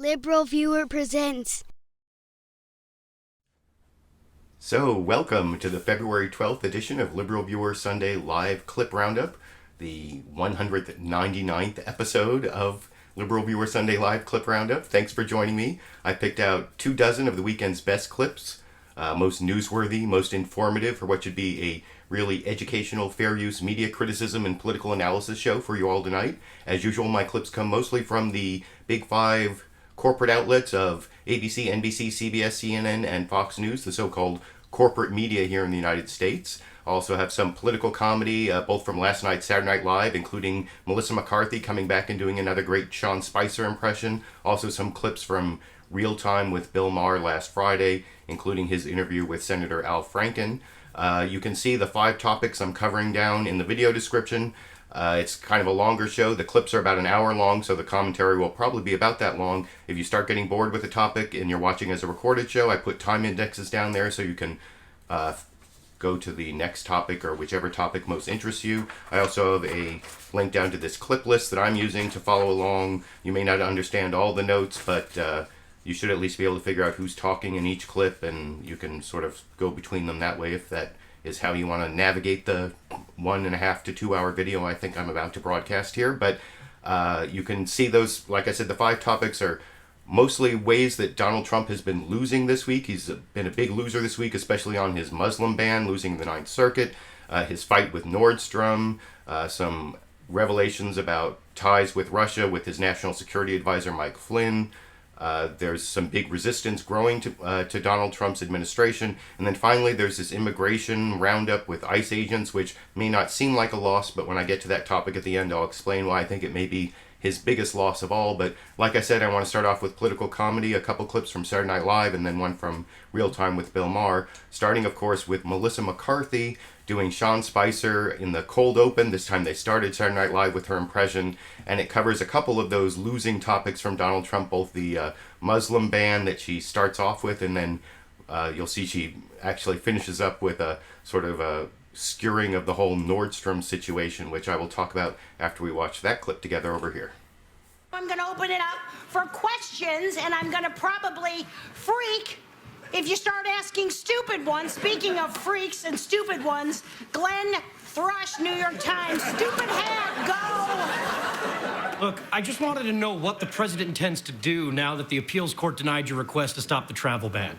LiberalViewer presents. So, welcome to the February 12th edition of LiberalViewer Sunday Live Clip Roundup, the 199th episode of LiberalViewer Sunday Live Clip Roundup. Thanks for joining me. I picked out 24 of the weekend's best clips, most newsworthy, most informative for what should be a really educational, fair use media criticism and political analysis show for you all tonight. As usual, my clips come mostly from the big five corporate outlets of ABC, NBC, CBS, CNN, and Fox News, the so-called corporate media here in the United States. I also have some political comedy, both from last night's Saturday Night Live, including Melissa McCarthy coming back and doing another great Sean Spicer impression. Also some clips from Real Time with Bill Maher last Friday, including his interview with Senator Al Franken. You can see the 5 topics I'm covering down in the video description. It's kind of a longer show. The clips are about an hour long, so the commentary will probably be about that long. If you start getting bored with the topic and you're watching as a recorded show, I put time indexes down there so you can go to the next topic or whichever topic most interests you. I also have a link down to this clip list that I'm using to follow along. You may not understand all the notes, but you should at least be able to figure out who's talking in each clip, and you can sort of go between them that way if that is how you want to navigate the 1.5 to 2 hour video I think I'm about to broadcast here. But you can see those, like I said, the 5 topics are mostly ways that Donald Trump has been losing this week. He's been a big loser this week, especially on his Muslim ban, losing the Ninth Circuit, his fight with Nordstrom, some revelations about ties with Russia with his National Security Advisor Mike Flynn. There's some big resistance growing to Donald Trump's administration. And then finally, there's this immigration roundup with ICE agents, which may not seem like a loss, but when I get to that topic at the end, I'll explain why I think it may be his biggest loss of all. But like I said, I want to start off with political comedy, a couple clips from Saturday Night Live, and then one from Real Time with Bill Maher, starting, of course, with Melissa McCarthy doing Sean Spicer in the cold open. This time they started Saturday Night Live with her impression, and it covers a couple of those losing topics from Donald Trump, both the Muslim ban that she starts off with, and then you'll see she actually finishes up with a sort of a skewering of the whole Nordstrom situation, which I will talk about after we watch that clip together over here. I'm going to open it up for questions, and I'm going to probably freak if you start asking stupid ones. Speaking of freaks and stupid ones, Glenn Thrush, New York Times, stupid hat, go! Look, I just wanted to know what the president intends to do now that the appeals court denied your request to stop the travel ban.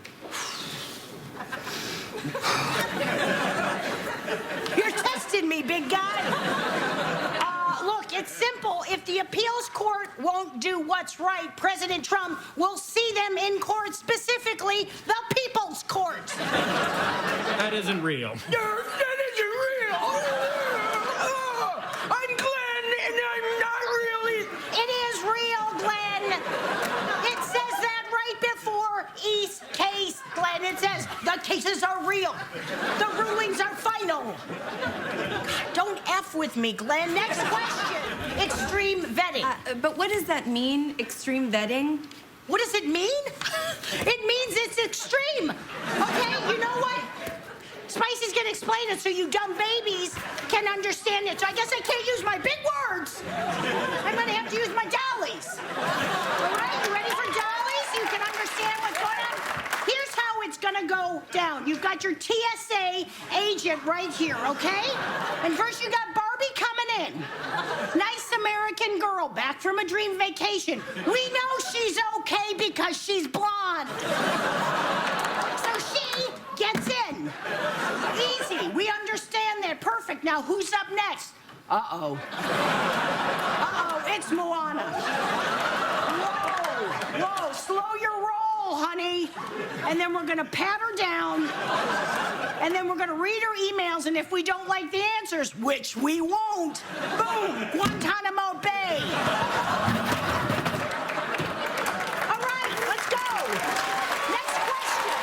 You're testing me, big guy. Look, it's simple. If the appeals court won't do what's right, President Trump will see them in court, specifically the People's Court. That isn't real. That isn't real. I'm Glenn, and I'm not really. It is real, Glenn. It says that right before each case, Glenn. It says the cases are real. The rulings are final. God, don't F with me, Glenn. Next question. Extreme vetting. But what does that mean, extreme vetting? What does it mean? It means it's extreme. Okay, you know what? Spicy's gonna explain it so you dumb babies can understand it. So I guess I can't use my big words. I'm gonna have to use my dollies. All right, you ready for dollies? You can understand what's going on? Here's how it's gonna go down. You've got your TSA agent right here, okay? And first you got Barbie coming in. Nice American girl back from a dream vacation. We know she's okay because she's blonde. So she gets in. Easy. We understand that. Perfect. Now, who's up next? Uh-oh. Uh-oh. It's Moana. Whoa. Whoa. Slow your roll, honey. And then we're going to pat her down. And then we're going to read her emails. And if we don't like the answers, which we won't, boom, Guantanamo Bay. All right. Let's go. Next question.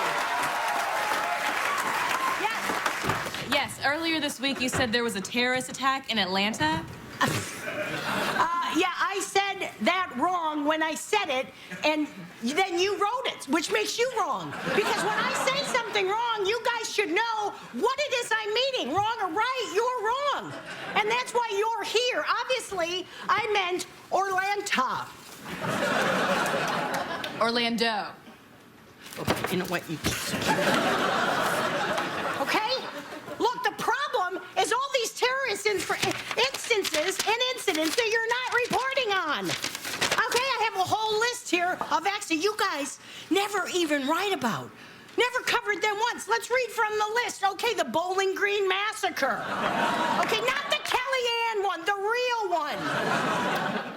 Yes. Yes, earlier this week you said there was a terrorist attack in Atlanta. Yeah, I said that wrong when I said it, and then you wrote it, which makes you wrong. Because when I say something wrong, you guys should know what it is I'm meaning. Wrong or right, you're wrong. And that's why you're here. Obviously, I meant Orlanta. Orlando. Okay, you know what? Okay? Look, the problem is all these terrorist instances and incidents that you're not reporting on. Okay, I have a whole list here of acts that you guys never even write about. Never covered them once. Let's read from the list. Okay, the Bowling Green Massacre. Okay, not the Kellyanne one, the real one.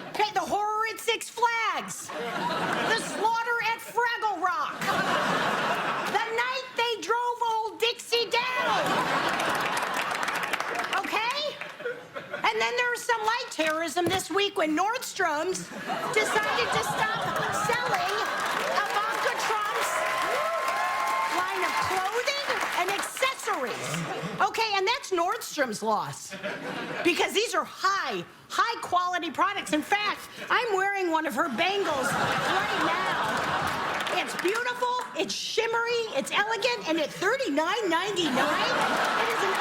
Okay, the horror at Six Flags. The slaughter at Fraggle Rock. The night they drove old Dixie down. Okay? And then there was some light terrorism this week when Nordstrom's decided to stop selling Ivanka Trump's line of clothing and accessories. Okay, and that's Nordstrom's loss. Because these are high quality products. In fact, I'm wearing one of her bangles right now. It's beautiful, it's shimmery, it's elegant, and at $39.99, it is an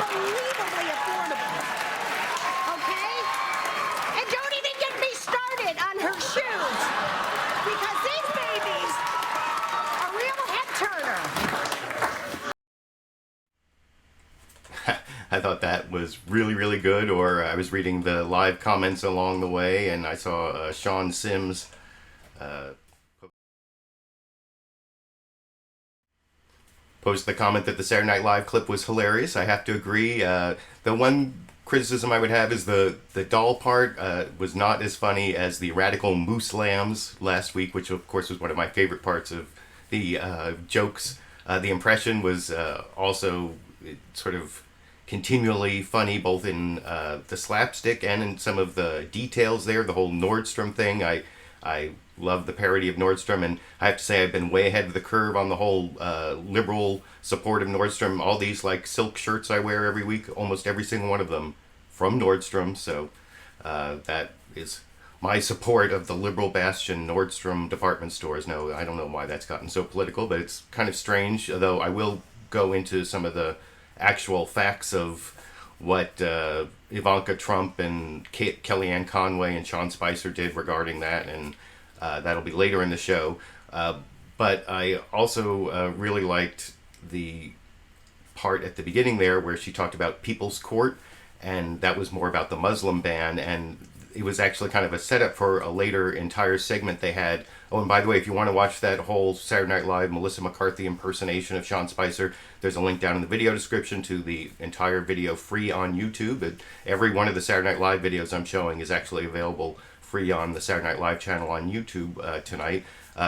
unbelievably affordable. Okay? And don't even get me started on her shoes, because these babies are real head turner. I thought that was really, really good. Or I was reading the live comments along the way, and I saw Sean Sims post the comment that the Saturday Night Live clip was hilarious. I have to agree. The one criticism I would have is the doll part was not as funny as the radical moose lambs last week, which of course was one of my favorite parts of the jokes. The impression was also sort of continually funny, both in the slapstick and in some of the details there. The whole Nordstrom thing, I love the parody of Nordstrom, and I have to say I've been way ahead of the curve on the whole liberal support of Nordstrom. All these like silk shirts I wear every week, almost every single one of them from Nordstrom. So that is my support of the liberal bastion Nordstrom department stores. No, I don't know why that's gotten so political, but it's kind of strange, though I will go into some of the actual facts of what Ivanka Trump and Kellyanne Conway and Sean Spicer did regarding that, and that'll be later in the show. But I also really liked the part at the beginning there where she talked about People's Court, and that was more about the Muslim ban, and it was actually kind of a setup for a later entire segment they had. Oh, and by the way, if you want to watch that whole Saturday Night Live Melissa McCarthy impersonation of Sean Spicer, there's a link down in the video description to the entire video free on YouTube. And every one of the Saturday Night Live videos I'm showing is actually available free on the Saturday Night Live channel on YouTube tonight.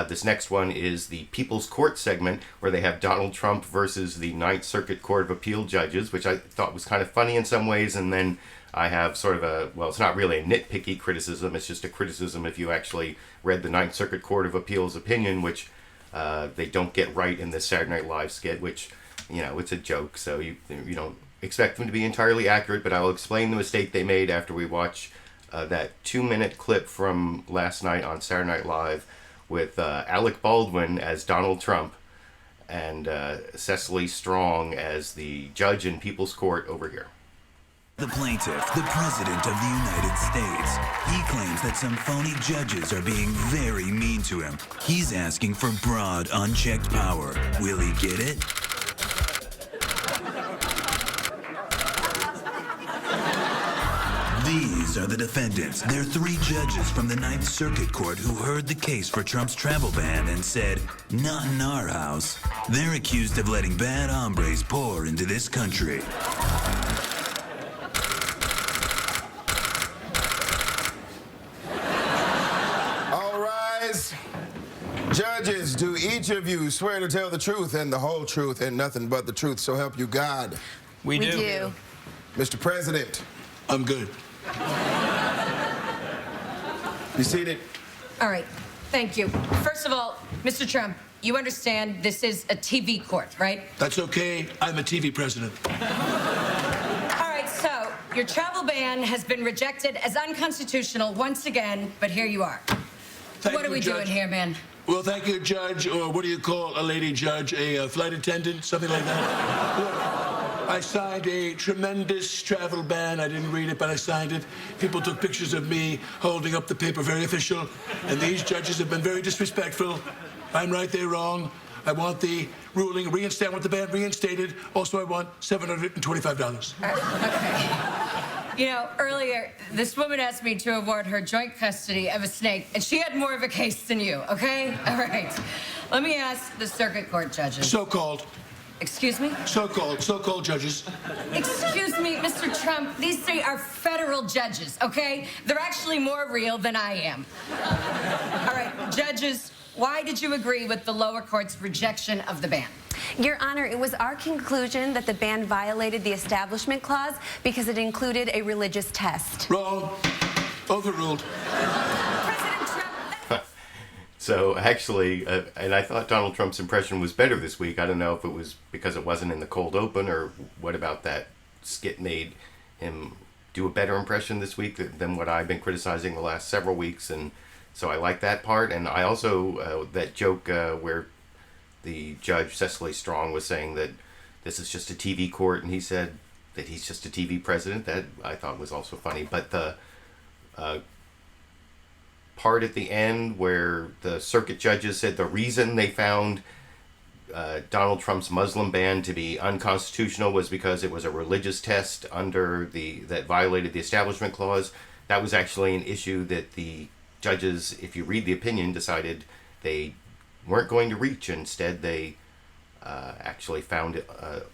This next one is the People's Court segment, where they have Donald Trump versus the Ninth Circuit Court of Appeal judges, which I thought was kind of funny in some ways, and then I have sort of a, well, it's not really a nitpicky criticism, it's just a criticism if you actually read the Ninth Circuit Court of Appeal's opinion, which they don't get right in this Saturday Night Live skit, which, you know, it's a joke, so you don't expect them to be entirely accurate, but I'll explain the mistake they made after we watch that 2-minute clip from last night on Saturday Night Live with Alec Baldwin as Donald Trump and Cecily Strong as the judge in People's Court over here. The plaintiff, the President of the United States. He claims that some phony judges are being very mean to him. He's asking for broad, unchecked power. Will he get it? These are the defendants. They're 3 judges from the Ninth Circuit Court who heard the case for Trump's travel ban and said, "Not in our house." They're accused of letting bad hombres pour into this country. Judges, do each of you swear to tell the truth and the whole truth and nothing but the truth, so help you God? We do. Mr. President. I'm good. Be seated. All right. Thank you. First of all, Mr. Trump, you understand this is a TV court, right? That's okay. I'm a TV president. All right, so your travel ban has been rejected as unconstitutional once again, but here you are. Thank What are you, we Judge. doing here, man? Well, thank you, Judge, or what do you call a lady judge? A flight attendant? Something like that? I signed a tremendous travel ban. I didn't read it, but I signed it. People took pictures of me holding up the paper, very official. And these judges have been very disrespectful. I'm right, they're wrong. I want the ruling reinstated. I want the ban reinstated. Also, I want $725. Okay. You know, earlier, this woman asked me to award her joint custody of a snake, and she had more of a case than you, okay? All right. Let me ask the circuit court judges. So-called. Excuse me? So-called judges. Excuse me, Mr. Trump. These three are federal judges, okay? They're actually more real than I am. All right, judges, why did you agree with the lower court's rejection of the ban? Your Honor, it was our conclusion that the ban violated the Establishment Clause because it included a religious test. Wrong. Overruled. President Trump... So actually, and I thought Donald Trump's impression was better this week. I don't know if it was because it wasn't in the cold open or what about that skit made him do a better impression this week than what I've been criticizing the last several weeks. And so I like that part. And I also, that joke where the judge, Cecily Strong, was saying that this is just a TV court and he said that he's just a TV president, that I thought was also funny. But the part at the end where the circuit judges said the reason they found Donald Trump's Muslim ban to be unconstitutional was because it was a religious test that violated the Establishment Clause. That was actually an issue that the judges, if you read the opinion, decided they weren't going to reach. Instead, they actually found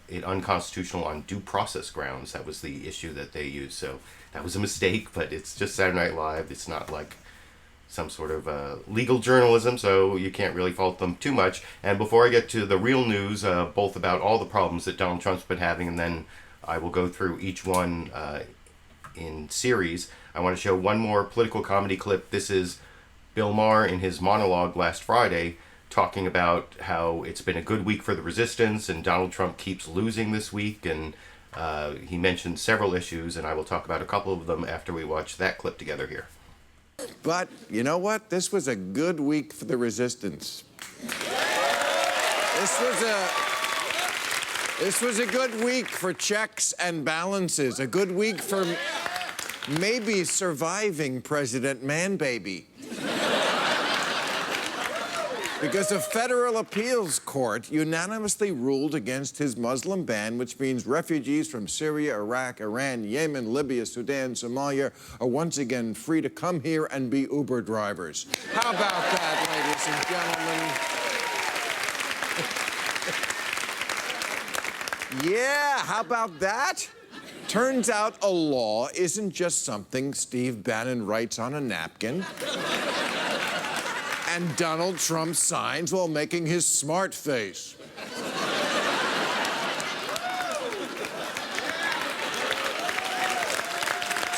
it unconstitutional on due process grounds. That was the issue that they used. So that was a mistake, but it's just Saturday Night Live. It's not like some sort of legal journalism, so you can't really fault them too much. And before I get to the real news, both about all the problems that Donald Trump's been having, and then I will go through each one in series, I want to show one more political comedy clip. This is Bill Maher in his monologue last Friday talking about how it's been a good week for the resistance and Donald Trump keeps losing this week, and he mentioned several issues, and I will talk about a couple of them after we watch that clip together here. But you know what? This was a good week for the resistance. This was a good week for checks and balances. A good week for maybe surviving President Man-Baby. Because a federal appeals court unanimously ruled against his Muslim ban, which means refugees from Syria, Iraq, Iran, Yemen, Libya, Sudan, Somalia are once again free to come here and be Uber drivers. How about that, ladies and gentlemen? Yeah, how about that? Turns out a law isn't just something Steve Bannon writes on a napkin and Donald Trump signs while making his smart face.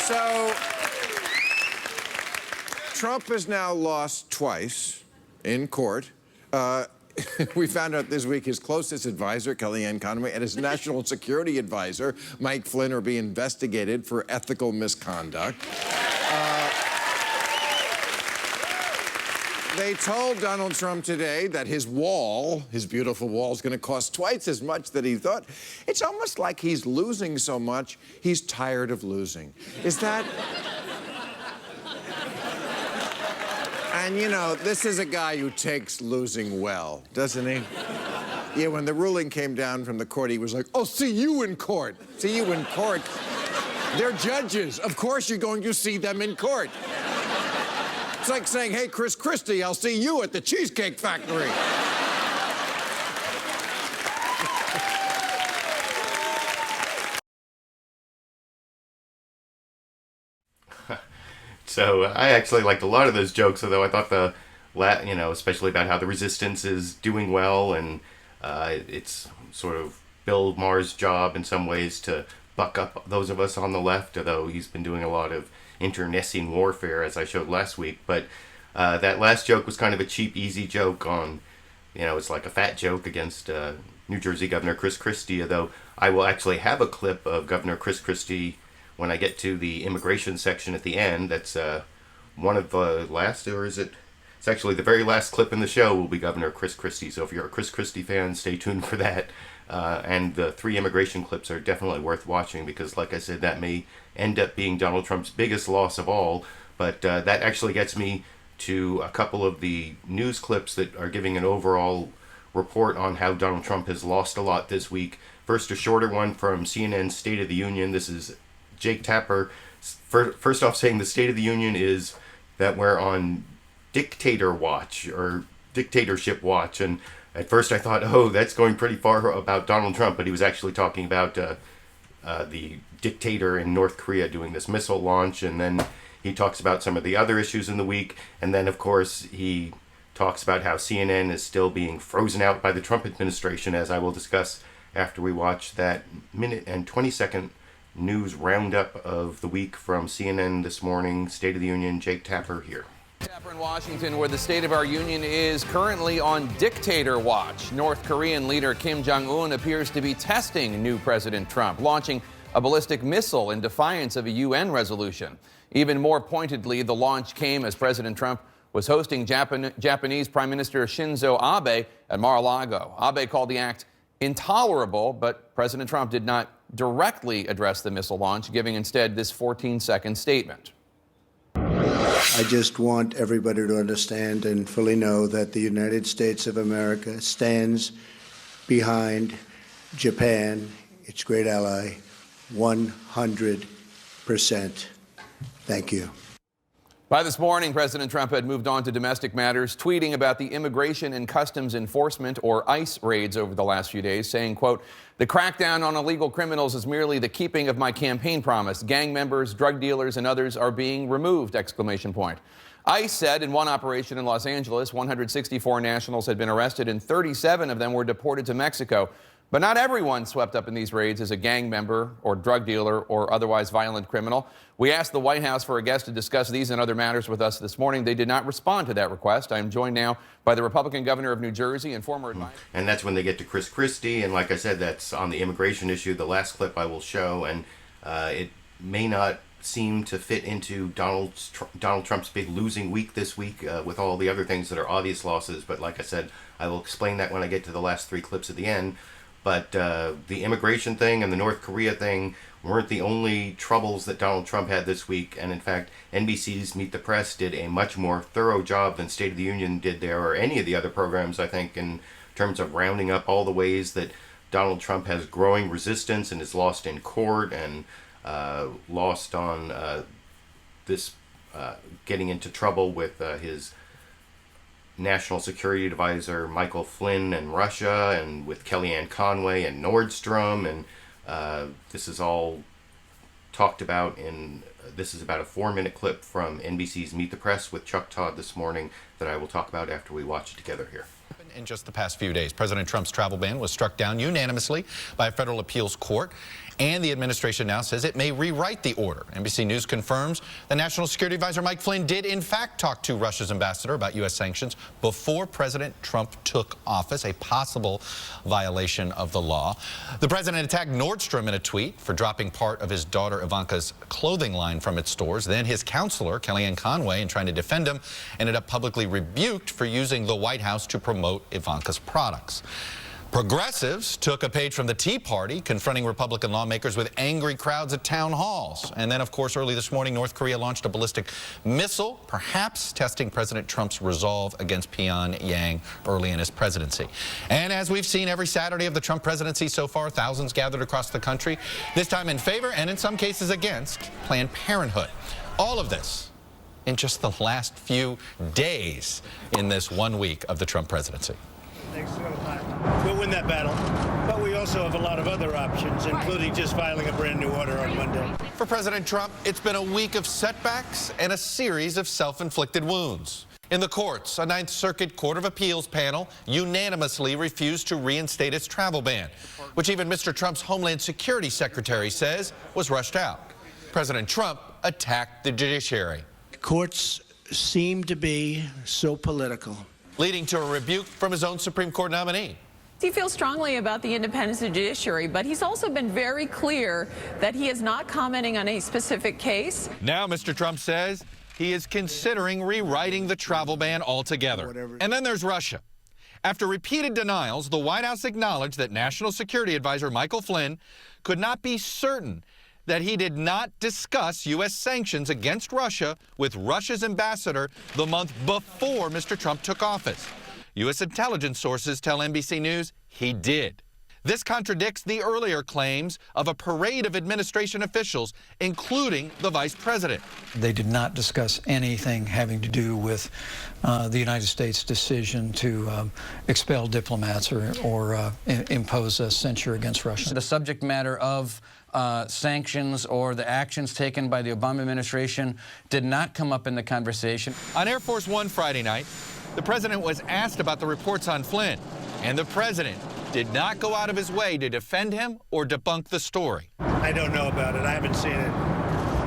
So, Trump has now lost twice in court. We found out this week his closest advisor, Kellyanne Conway, and his national security advisor, Mike Flynn, are being investigated for ethical misconduct. They told Donald Trump today that his wall, his beautiful wall, is going to cost twice as much that he thought. It's almost like he's losing so much, he's tired of losing. Is that... And, you know, this is a guy who takes losing well, doesn't he? Yeah, when the ruling came down from the court, he was like, "I'll see you in court. See you in court." They're judges. Of course you're going to see them in court. It's like saying, "Hey, Chris Christie, I'll see you at the Cheesecake Factory." So I actually liked a lot of those jokes, although I thought especially about how the resistance is doing well, and it's sort of Bill Maher's job in some ways to buck up those of us on the left, although he's been doing a lot of internecine warfare, as I showed last week. But that last joke was kind of a cheap, easy joke on, it's like a fat joke against New Jersey Governor Chris Christie, although I will actually have a clip of Governor Chris Christie when I get to the immigration section at the end. That's one of the last, or is it? It's actually the very last clip in the show will be Governor Chris Christie. So if you're a Chris Christie fan, stay tuned for that. And the 3 immigration clips are definitely worth watching because, like I said, that may end up being Donald Trump's biggest loss of all. But that actually gets me to a couple of the news clips that are giving an overall report on how Donald Trump has lost a lot this week. First, a shorter one from CNN's State of the Union. This is Jake Tapper. First off, saying the State of the Union is that we're on dictator watch or dictatorship watch. And at first I thought, oh, that's going pretty far about Donald Trump, but he was actually talking about the dictator in North Korea doing this missile launch. And then he talks about some of the other issues in the week. And then, of course, he talks about how CNN is still being frozen out by the Trump administration, as I will discuss after we watch that minute and 20-second news roundup of the week from CNN this morning. State of the Union, Jake Tapper here. Tapper in Washington, where the State of our Union is currently on dictator watch. North Korean leader Kim Jong-un appears to be testing new President Trump, launching a ballistic missile in defiance of a UN resolution. Even more pointedly, the launch came as President Trump was hosting Japanese Prime Minister Shinzo Abe at Mar-a-Lago. Abe called the act intolerable, but President Trump did not directly address the missile launch, giving instead this 14-second statement. I just want everybody to understand and fully know that the United States of America stands behind Japan, its great ally, 100%. Thank you. By this morning, President Trump had moved on to domestic matters, tweeting about the Immigration and Customs Enforcement, or ICE, raids over the last few days, saying, quote, "The crackdown on illegal criminals is merely the keeping of my campaign promise. Gang members, drug dealers, and others are being removed!" Exclamation point. ICE said in one operation in Los Angeles, 164 nationals had been arrested and 37 of them were deported to Mexico. But not everyone swept up in these raids is a gang member or drug dealer or otherwise violent criminal. We asked the White House for a guest to discuss these and other matters with us this morning. They did not respond to that request. I am joined now by the Republican governor of New Jersey and former advisor. And that's when they get to Chris Christie. And like I said, that's on the immigration issue, the last clip I will show. And it may not seem to fit into Donald Trump's big losing week this week with all the other things that are obvious losses. But like I said, I will explain that when I get to the last 3 clips at the end. But the immigration thing and the North Korea thing weren't the only troubles that Donald Trump had this week. And in fact, NBC's Meet the Press did a much more thorough job than State of the Union did there, or any of the other programs, I think, in terms of rounding up all the ways that Donald Trump has growing resistance and is lost in court and lost on getting into trouble with his National Security Advisor Michael Flynn and Russia, and with Kellyanne Conway and Nordstrom, and this is all talked about in, this is about a 4-minute clip from NBC's Meet the Press with Chuck Todd this morning that I will talk about after we watch it together here. In just the past few days, President Trump's travel ban was struck down unanimously by a federal appeals court, and the administration now says it may rewrite the order. NBC News confirms the National Security Advisor Mike Flynn did in fact talk to Russia's ambassador about U.S. sanctions before President Trump took office, a possible violation of the law. The president attacked Nordstrom in a tweet for dropping part of his daughter Ivanka's clothing line from its stores. Then his counselor, Kellyanne Conway, in trying to defend him, ended up publicly rebuked for using the White House to promote Ivanka's products. Progressives took a page from the Tea Party, confronting Republican lawmakers with angry crowds at town halls. And then, of course, early this morning, North Korea launched a ballistic missile, perhaps testing President Trump's resolve against Pyongyang early in his presidency. And as we've seen every Saturday of the Trump presidency so far, thousands gathered across the country, this time in favor and in some cases against Planned Parenthood. All of this in just the last few days in this 1 week of the Trump presidency. We'll win that battle, but we also have a lot of other options, including just filing a brand new order on Monday. For President Trump, it's been a week of setbacks and a series of self-inflicted wounds. In the courts, a Ninth Circuit Court of Appeals panel unanimously refused to reinstate its travel ban, which even Mr. Trump's Homeland Security Secretary says was rushed out. President Trump attacked the judiciary. Courts seem to be so political, leading to a rebuke from his own Supreme Court nominee. He feels strongly about the independence of the judiciary, but he's also been very clear that he is not commenting on a specific case. Now Mr. Trump says he is considering rewriting the travel ban altogether. And then there's Russia. After repeated denials, the White House acknowledged that National Security Advisor Michael Flynn could not be certain that he did not discuss U.S. sanctions against Russia with Russia's ambassador the month before Mr. Trump took office. U.S. intelligence sources tell NBC News he did. This contradicts the earlier claims of a parade of administration officials, including the vice president. They did not discuss anything having to do with the United States' decision to expel diplomats or impose a censure against Russia. The subject matter of sanctions or the actions taken by the Obama administration did not come up in the conversation. On Air Force One Friday night, the president was asked about the reports on Flynn, and the president did not go out of his way to defend him or debunk the story. I don't know about it. I haven't seen it.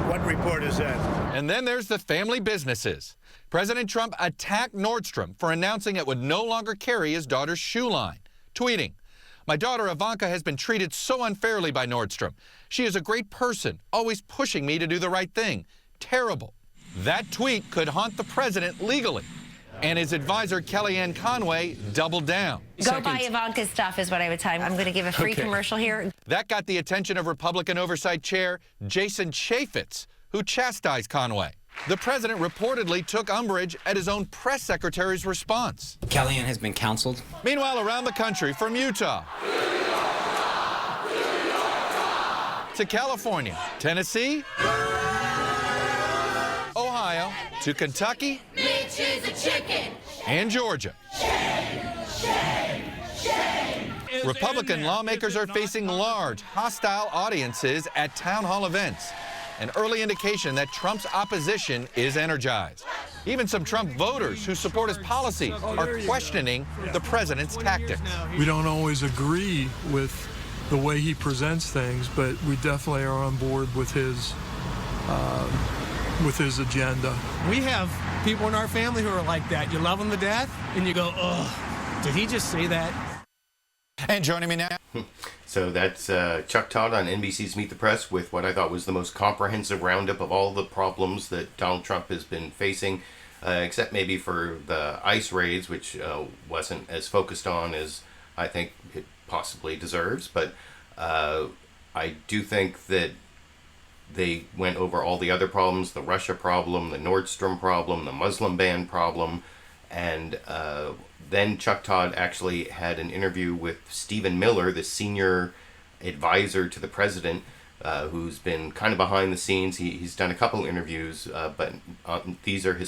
What report is that? And then there's the family businesses. President Trump attacked Nordstrom for announcing it would no longer carry his daughter's shoe line, tweeting, "My daughter Ivanka has been treated so unfairly by Nordstrom. She is a great person, always pushing me to do the right thing. Terrible." That tweet could haunt the president legally. And his advisor, Kellyanne Conway, doubled down. Go buy Ivanka's stuff is what I would tell him. I'm going to give a free commercial here. That got the attention of Republican Oversight Chair Jason Chaffetz, who chastised Conway. The president reportedly took umbrage at his own press secretary's response. Kellyanne has been counseled. Meanwhile, around the country, from Utah to California, Tennessee, Ohio, to Kentucky, Mitch is a chicken. And Georgia. Shame, shame, shame. Republican lawmakers are facing large, hostile audiences at town hall events, an early indication that Trump's opposition is energized. Even some Trump voters who support his policies are questioning the president's tactics. We don't always agree with the way he presents things, but we definitely are on board with his agenda. We have people in our family who are like that. You love them to death, and you go, ugh, did he just say that? And joining me now. So that's Chuck Todd on NBC's Meet the Press with what I thought was the most comprehensive roundup of all the problems that Donald Trump has been facing, except maybe for the ICE raids, which wasn't as focused on as I think it possibly deserves. But I do think that they went over all the other problems, the Russia problem, the Nordstrom problem, the Muslim ban problem, and then Chuck Todd actually had an interview with Stephen Miller, the senior advisor to the president, who's been kind of behind the scenes. He's done a couple interviews, but these are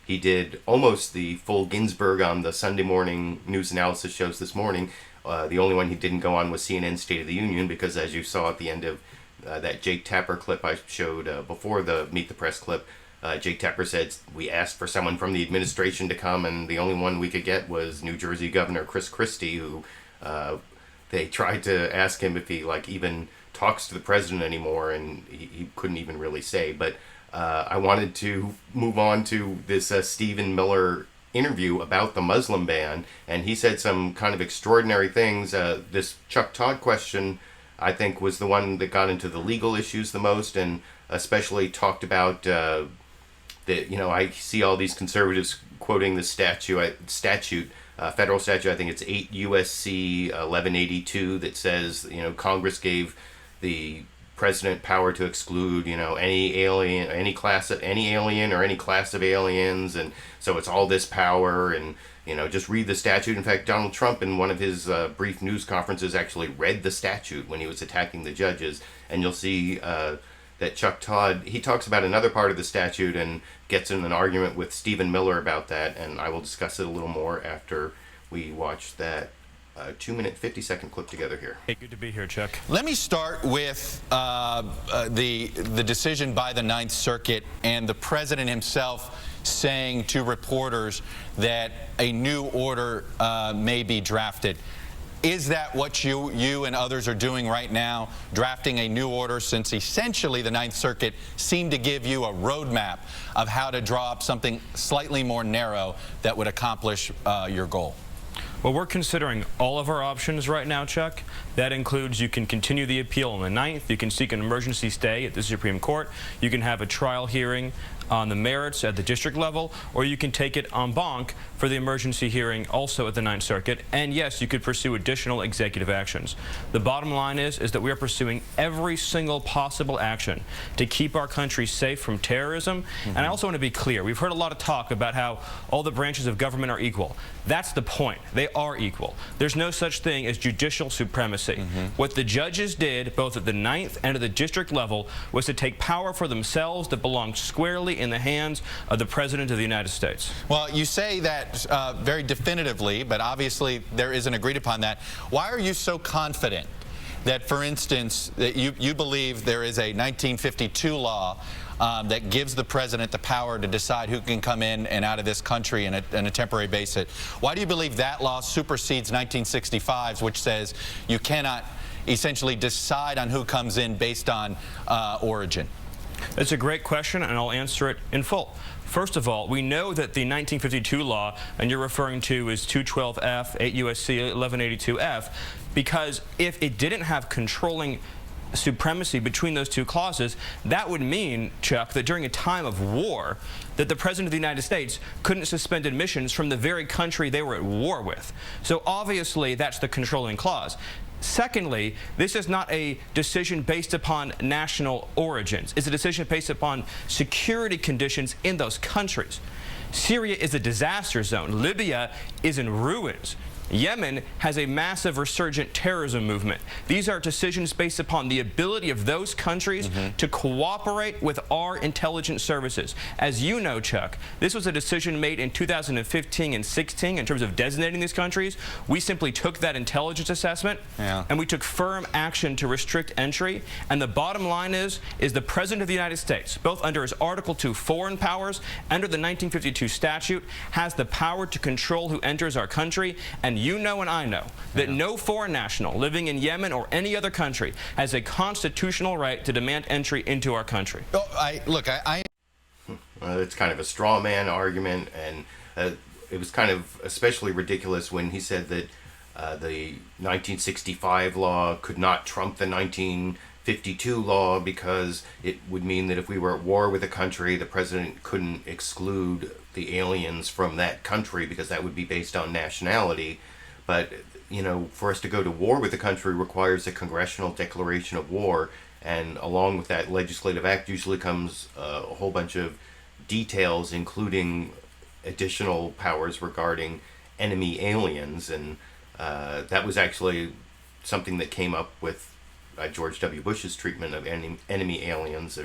he did almost the full Ginsburg on the Sunday morning news analysis shows this morning. The only one he didn't go on was CNN State of the Union, because as you saw at the end of that Jake Tapper clip I showed before the Meet the Press clip, Jake Tapper said, we asked for someone from the administration to come, and the only one we could get was New Jersey Governor Chris Christie, who they tried to ask him if he even talks to the president anymore, and he couldn't even really say. But I wanted to move on to this Stephen Miller interview about the Muslim ban, and he said some kind of extraordinary things. This Chuck Todd question, I think, was the one that got into the legal issues the most, and especially talked about that, I see all these conservatives quoting the statute, federal statute, I think it's 8 U.S.C. 1182, that says, Congress gave the president power to exclude, any alien, any alien or any class of aliens, and so it's all this power, and just read the statute. In fact, Donald Trump, in one of his brief news conferences, actually read the statute when he was attacking the judges. And you'll see that Chuck Todd, he talks about another part of the statute and gets in an argument with Stephen Miller about that. And I will discuss it a little more after we watch that 2-minute, 50-second clip together here. Hey, good to be here, Chuck. Let me start with the decision by the Ninth Circuit and the president himself saying to reporters that a new order may be drafted. Is that what you and others are doing right now, drafting a new order, since essentially the Ninth Circuit seemed to give you a roadmap of how to draw up something slightly more narrow that would accomplish your goal? Well, we're considering all of our options right now, Chuck. That includes you can continue the appeal on the 9th, you can seek an emergency stay at the Supreme Court, you can have a trial hearing on the merits at the district level, or you can take it en banc for the emergency hearing also at the Ninth Circuit. And yes, you could pursue additional executive actions. The bottom line is that we are pursuing every single possible action to keep our country safe from terrorism. And I also want to be clear. We've heard a lot of talk about how all the branches of government are equal. That's the point. They are equal. There's no such thing as judicial supremacy. What the judges did, both at the Ninth and at the district level, was to take power for themselves that belonged squarely in the hands of the President of the United States. Well, you say that very definitively, but obviously there isn't agreed upon that. Why are you so confident that, for instance, that you believe there is a 1952 law that gives the president the power to decide who can come in and out of this country on a temporary basis? Why do you believe that law supersedes 1965's, which says you cannot essentially decide on who comes in based on origin? That's a great question, and I'll answer it in full. First of all, we know that the 1952 law, and you're referring to is 212F, 8 U.S.C. 1182F, because if it didn't have controlling supremacy between those two clauses, that would mean, Chuck, that during a time of war, that the President of the United States couldn't suspend admissions from the very country they were at war with. So obviously, that's the controlling clause. Secondly, this is not a decision based upon national origins. It's a decision based upon security conditions in those countries. Syria is a disaster zone. Libya is in ruins. Yemen has a massive resurgent terrorism movement. These are decisions based upon the ability of those countries to cooperate with our intelligence services. As you know, Chuck, this was a decision made in 2015 and 16 in terms of designating these countries. We simply took that intelligence assessment and we took firm action to restrict entry. And the bottom line is the President of the United States, both under his Article 2 foreign powers, under the 1952 statute, has the power to control who enters our country. And you know and I know that no foreign national living in Yemen or any other country has a constitutional right to demand entry into our country. It's kind of a straw man argument, and it was kind of especially ridiculous when he said that the 1965 law could not trump the 1952 law because it would mean that if we were at war with a country, the president couldn't exclude the aliens from that country because that would be based on nationality. But, you know, for us to go to war with a country requires a congressional declaration of war, and along with that legislative act usually comes a whole bunch of details, including additional powers regarding enemy aliens, and that was actually something that came up with George W. Bush's treatment of enemy aliens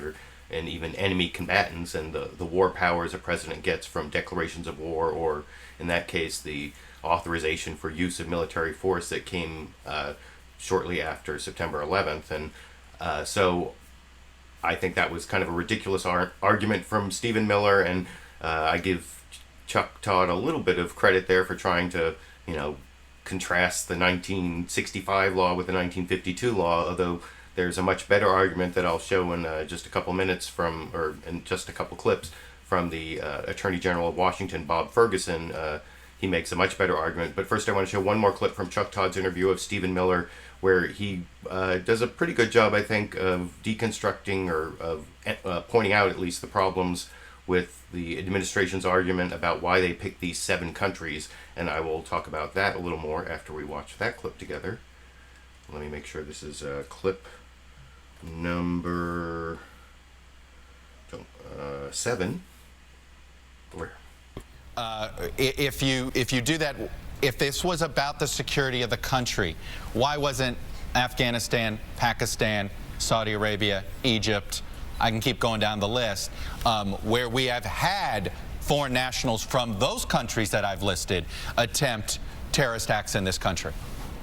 and even enemy combatants, and the war powers a president gets from declarations of war, or in that case the authorization for use of military force that came shortly after September 11th. And so I think that was kind of a ridiculous argument from Stephen Miller, and I give Chuck Todd a little bit of credit there for trying to, you know, contrast the 1965 law with the 1952 law, although there's a much better argument that I'll show in just a couple minutes in just a couple clips from the Attorney General of Washington, Bob Ferguson. He makes a much better argument. But first I want to show one more clip from Chuck Todd's interview of Stephen Miller, where he does a pretty good job, I think, of deconstructing or of pointing out at least the problems with the administration's argument about why they picked these 7 countries. And I will talk about that a little more after we watch that clip together. Let me make sure this is clip number 7. Where? If you do that, if this was about the security of the country, why wasn't Afghanistan, Pakistan, Saudi Arabia, Egypt, I can keep going down the list, where we have had foreign nationals from those countries that I've listed attempt terrorist acts in this country?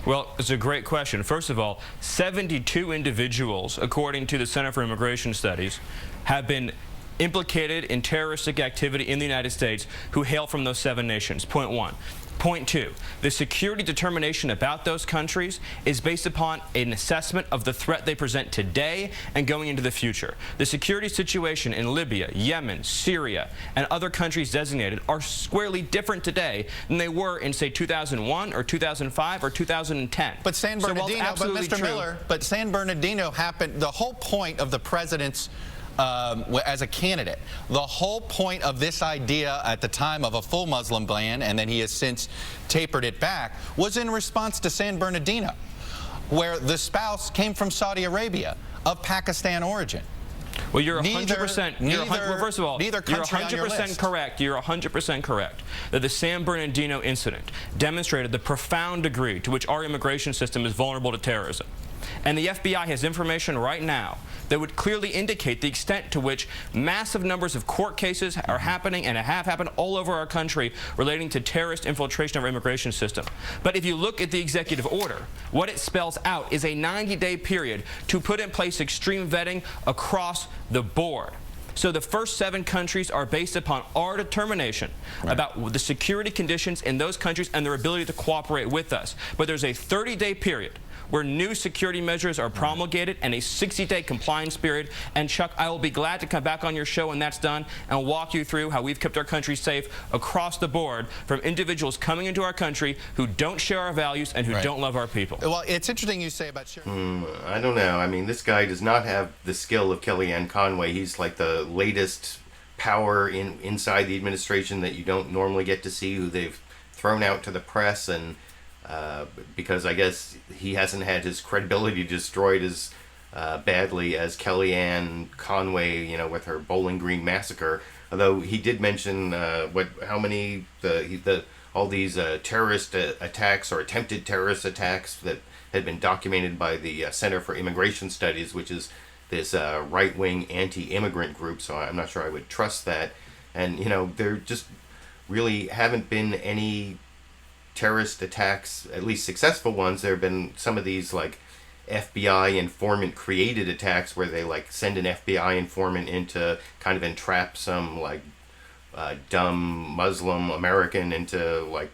Well, it's a great question. First of all, 72 individuals, according to the Center for Immigration Studies, have been implicated in terroristic activity in the United States who hail from those 7 nations. Point 1. Point 2, the security determination about those countries is based upon an assessment of the threat they present today and going into the future. The security situation in Libya, Yemen, Syria, and other countries designated are squarely different today than they were in, say, 2001 or 2005 or 2010. But San Bernardino, but Mr. Miller, but San Bernardino happened, the whole point of the president's as a candidate. The whole point of this idea at the time of a full Muslim ban, and then he has since tapered it back, was in response to San Bernardino, where the spouse came from Saudi Arabia of Pakistan origin. Well, you're 100%. Well, first of all, neither you're country on your 100% list. correct. You're 100% correct that the San Bernardino incident demonstrated the profound degree to which our immigration system is vulnerable to terrorism. And the FBI has information right now that would clearly indicate the extent to which massive numbers of court cases are happening and have happened all over our country relating to terrorist infiltration of our immigration system. But if you look at the executive order, what it spells out is a 90-day period to put in place extreme vetting across the board. So the first 7 countries are based upon our determination about the security conditions in those countries and their ability to cooperate with us. But there's a 30-day period where new security measures are promulgated and a 60-day compliance period. And Chuck, I will be glad to come back on your show when that's done and walk you through how we've kept our country safe across the board from individuals coming into our country who don't share our values and who don't love our people. Well, it's interesting you say about I don't know. I mean, this guy does not have the skill of Kellyanne Conway. He's like the latest power inside the administration that you don't normally get to see, who they've thrown out to the press, and because I guess he hasn't had his credibility destroyed as badly as Kellyanne Conway, you know, with her Bowling Green massacre. Although he did mention all these terrorist attacks or attempted terrorist attacks that had been documented by the Center for Immigration Studies, which is this right-wing anti-immigrant group. So I'm not sure I would trust that. And you know, there just really haven't been any terrorist attacks, at least successful ones. There have been some of these like FBI informant created attacks where they like send an FBI informant in to kind of entrap some like dumb Muslim American into like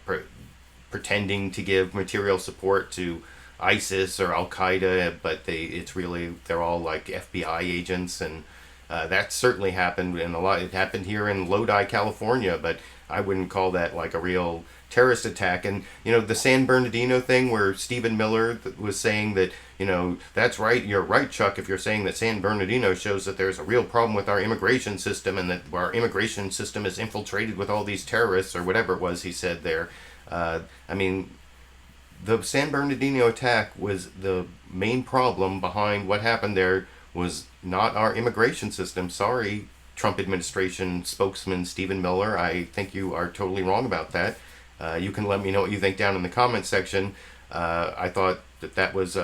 pretending to give material support to ISIS or Al Qaeda, but they're all like FBI agents, and that certainly happened in a lot. It happened here in Lodi, California, but I wouldn't call that like a real terrorist attack. And you know, the San Bernardino thing where Stephen Miller was saying that, you know, that's right, you're right, Chuck, if you're saying that San Bernardino shows that there's a real problem with our immigration system and that our immigration system is infiltrated with all these terrorists or whatever it was he said there. I mean, the San Bernardino attack was the main problem behind what happened there, was not our immigration system. Sorry, Trump administration spokesman Stephen Miller, I think you are totally wrong about that. You can let me know what you think down in the comments section. I thought that was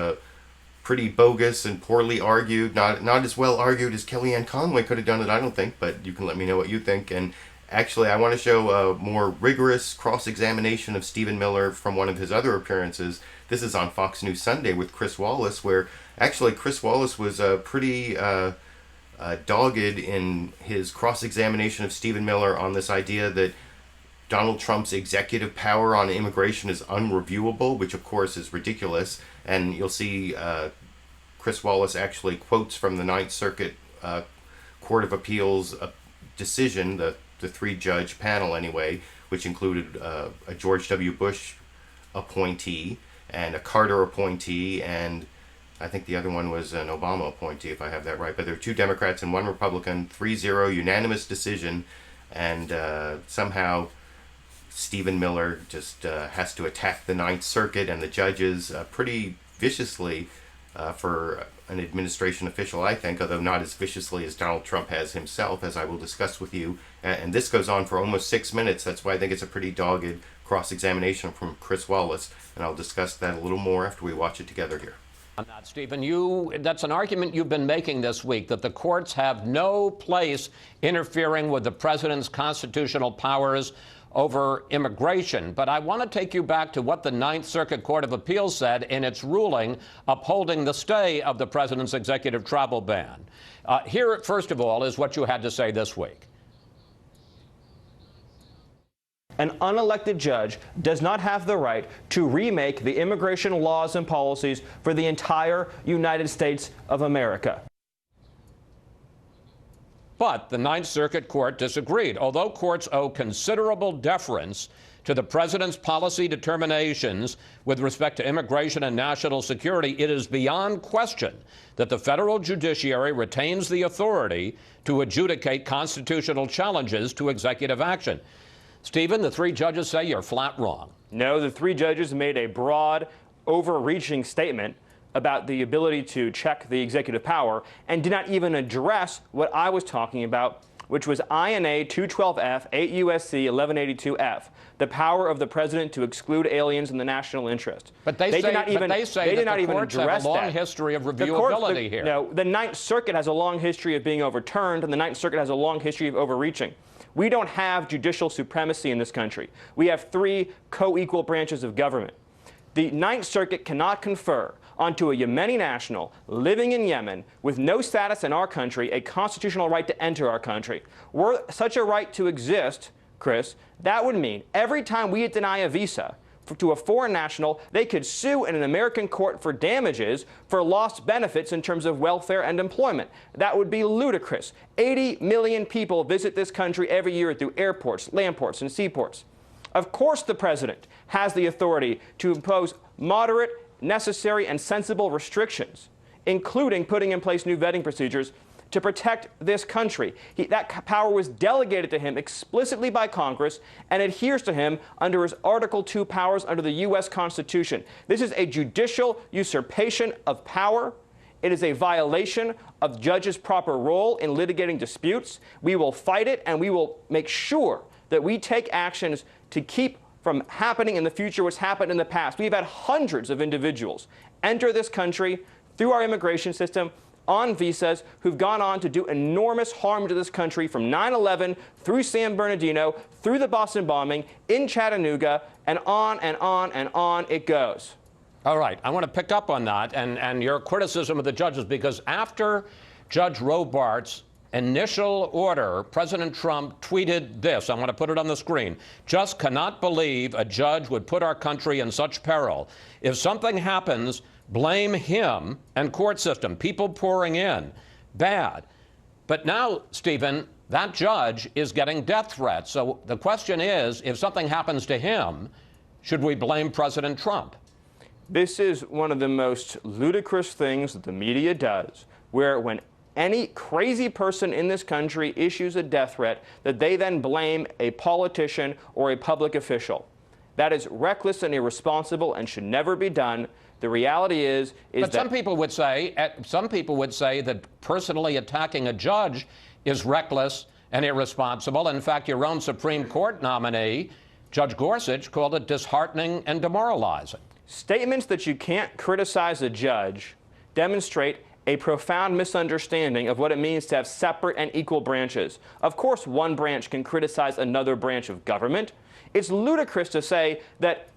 pretty bogus and poorly argued, not as well argued as Kellyanne Conway could have done it, I don't think, but you can let me know what you think. And actually, I want to show a more rigorous cross-examination of Stephen Miller from one of his other appearances. This is on Fox News Sunday with Chris Wallace, where actually Chris Wallace was pretty dogged in his cross-examination of Stephen Miller on this idea that Donald Trump's executive power on immigration is unreviewable, which of course is ridiculous. And you'll see Chris Wallace actually quotes from the Ninth Circuit Court of Appeals decision, the 3-judge panel anyway, which included a George W. Bush appointee and a Carter appointee, and I think the other one was an Obama appointee, if I have that right. But there are 2 Democrats and 1 Republican, 3-0 unanimous decision, and somehow Stephen Miller just has to attack the Ninth Circuit and the judges pretty viciously for an administration official, I think, although not as viciously as Donald Trump has himself, as I will discuss with you. And this goes on for almost 6 minutes. That's why I think it's a pretty dogged cross-examination from Chris Wallace, and I'll discuss that a little more after we watch it together here. On that, Stephen, that's an argument you've been making this week, that the courts have no place interfering with the president's constitutional powers over immigration. But I want to take you back to what the Ninth Circuit Court of Appeals said in its ruling upholding the stay of the president's executive travel ban. Here, first of all, is what you had to say this week. An unelected judge does not have the right to remake the immigration laws and policies for the entire United States of America. But the Ninth Circuit Court disagreed. Although courts owe considerable deference to the president's policy determinations with respect to immigration and national security, it is beyond question that the federal judiciary retains the authority to adjudicate constitutional challenges to executive action. Stephen, the three judges say you're flat wrong. No, the three judges made a broad, overreaching statement about the ability to check the executive power and did not even address what I was talking about, which was INA 212F, 8 U.S.C. 1182F, the power of the president to exclude aliens in the national interest. But they say that the courts have a long history of reviewability here. No, the Ninth Circuit has a long history of being overturned, and the Ninth Circuit has a long history of overreaching. We don't have judicial supremacy in this country. We have three co-equal branches of government. The Ninth Circuit cannot confer onto a Yemeni national living in Yemen with no status in our country a constitutional right to enter our country. Were such a right to exist, Chris, that would mean every time we deny a visa to a foreign national, they could sue in an American court for damages for lost benefits in terms of welfare and employment. That would be ludicrous. 80 million people visit this country every year through airports, landports, and seaports. Of course the president has the authority to impose moderate, necessary, and sensible restrictions, including putting in place new vetting procedures to protect this country. That power was delegated to him explicitly by Congress and adheres to him under his Article 2 powers under the U.S. Constitution. This is a judicial usurpation of power. It is a violation of judges' proper role in litigating disputes. We will fight it, and we will make sure that we take actions to keep from happening in the future what's happened in the past. We've had hundreds of individuals enter this country through our immigration system on visas who've gone on to do enormous harm to this country from 9/11 through San Bernardino, through the Boston bombing, in Chattanooga, and on and on and on it goes. All right, I want to pick up on that and your criticism of the judges, because after Judge Robart's initial order, President Trump tweeted this. I want to put it on the screen. Just cannot believe a judge would put our country in such peril. If something happens, blame him and court system. People pouring in. Bad. But now, Stephen, that judge is getting death threats. So the question is, if something happens to him, should we blame President Trump? This is one of the most ludicrous things that the media does, where when any crazy person in this country issues a death threat, that they then blame a politician or a public official. That is reckless and irresponsible and should never be done. The reality is but some people would say that personally attacking a judge is reckless and irresponsible. In fact, your own Supreme Court nominee, Judge Gorsuch, called it disheartening and demoralizing. Statements that you can't criticize a judge demonstrate a profound misunderstanding of what it means to have separate and equal branches. Of course, one branch can criticize another branch of government. It's ludicrous to say that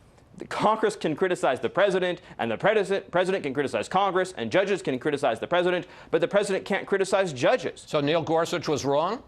Congress can criticize the president, and the president can criticize Congress, and judges can criticize the president, but the president can't criticize judges. So Neil Gorsuch was wrong?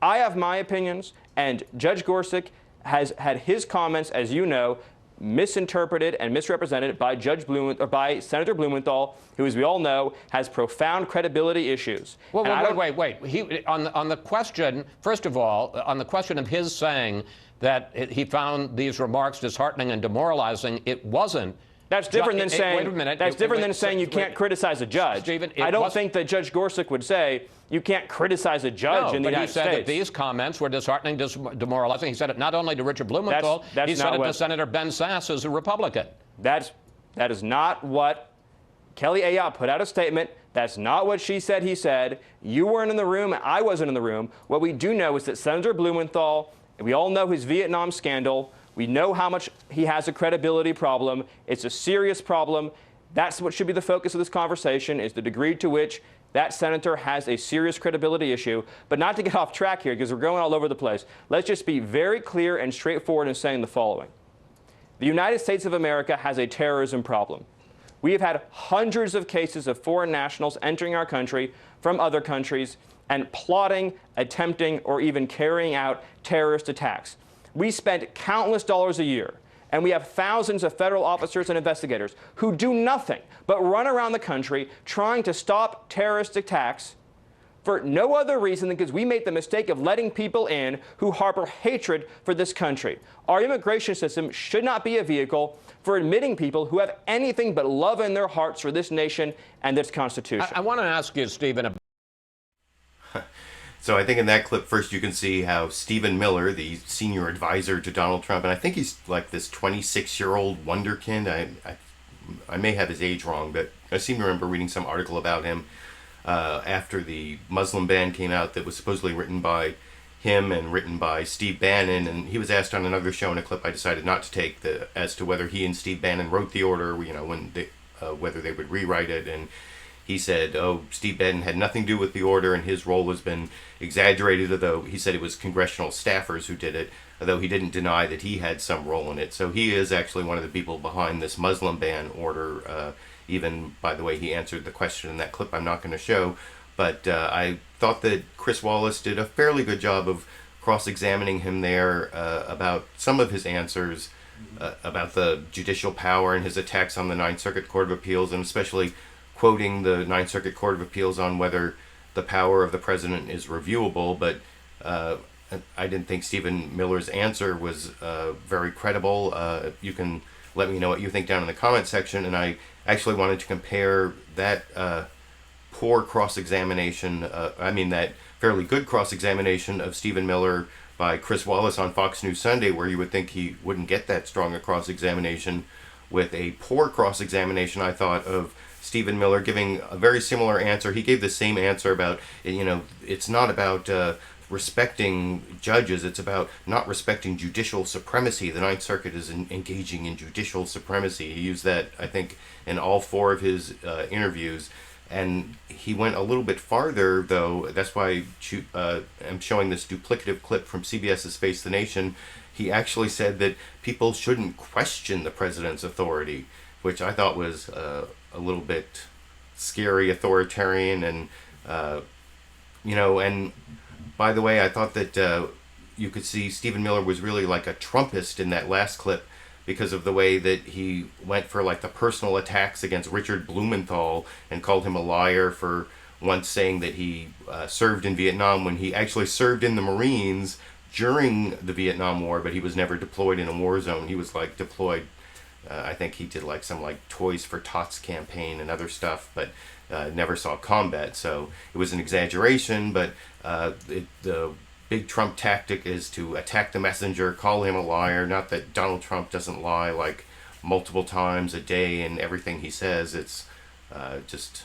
I have my opinions, and Judge Gorsuch has had his comments, as you know, misinterpreted and misrepresented by by Senator Blumenthal, who, as we all know, has profound credibility issues. Well, wait. On the question, first of all, on the question of his saying that he found these remarks disheartening and demoralizing, it wasn't. That's different than saying. Wait a minute. That's different than saying you can't criticize a judge. Stephen, I don't think that Judge Gorsuch would say you can't criticize a judge in the United States. No, but he said that these comments were disheartening, demoralizing. He said it not only to Richard Blumenthal, he said it to Senator Ben Sasse, who's a Republican. That is not what Kelly Ayotte put out a statement. That's not what she said he said. You weren't in the room. I wasn't in the room. What we do know is that Senator Blumenthal, we all know his Vietnam scandal. We know how much he has a credibility problem. It's a serious problem. That's what should be the focus of this conversation, is the degree to which that senator has a serious credibility issue. But not to get off track here, because we're going all over the place. Let's just be very clear and straightforward in saying the following. The United States of America has a terrorism problem. We have had hundreds of cases of foreign nationals entering our country from other countries and plotting, attempting, or even carrying out terrorist attacks. We spend countless dollars a year, and we have thousands of federal officers and investigators who do nothing but run around the country trying to stop terrorist attacks for no other reason than because we made the mistake of letting people in who harbor hatred for this country. Our immigration system should not be a vehicle for admitting people who have anything but love in their hearts for this nation and its Constitution. I want to ask you, Stephen. So I think in that clip, first you can see how Stephen Miller, the senior advisor to Donald Trump, and I think he's like this 26-year-old wonderkind. I may have his age wrong, but I seem to remember reading some article about him after the Muslim ban came out that was supposedly written by him and written by Steve Bannon, and he was asked on another show in a clip I decided not to take as to whether he and Steve Bannon wrote the order, whether they would rewrite it, and he said, Steve Bannon had nothing to do with the order and his role has been exaggerated, although he said it was congressional staffers who did it, although he didn't deny that he had some role in it. So he is actually one of the people behind this Muslim ban order, even by the way he answered the question in that clip I'm not going to show. But I thought that Chris Wallace did a fairly good job of cross-examining him there about some of his answers about the judicial power and his attacks on the Ninth Circuit Court of Appeals, and especially quoting the Ninth Circuit Court of Appeals on whether the power of the president is reviewable. But I didn't think Stephen Miller's answer was very credible. You can let me know what you think down in the comment section, and I actually wanted to compare that poor cross-examination, that fairly good cross-examination of Stephen Miller by Chris Wallace on Fox News Sunday, where you would think he wouldn't get that strong a cross-examination, with a poor cross-examination, I thought, of Stephen Miller giving a very similar answer. He gave the same answer about, it's not about respecting judges, it's about not respecting judicial supremacy. The Ninth Circuit is engaging in judicial supremacy. He used that, I think, in all four of his interviews. And he went a little bit farther, though. That's why I'm showing this duplicative clip from CBS's Face the Nation. He actually said that people shouldn't question the president's authority, which I thought was a little bit scary, authoritarian, and and by the way, I thought that you could see Stephen Miller was really like a Trumpist in that last clip, because of the way that he went for like the personal attacks against Richard Blumenthal and called him a liar for once saying that he served in Vietnam when he actually served in the Marines during the Vietnam War, but he was never deployed in a war zone. He was like deployed, I think he did like some like Toys for Tots campaign and other stuff, but never saw combat. So it was an exaggeration, but the big Trump tactic is to attack the messenger, call him a liar. Not that Donald Trump doesn't lie like multiple times a day in everything he says. It's just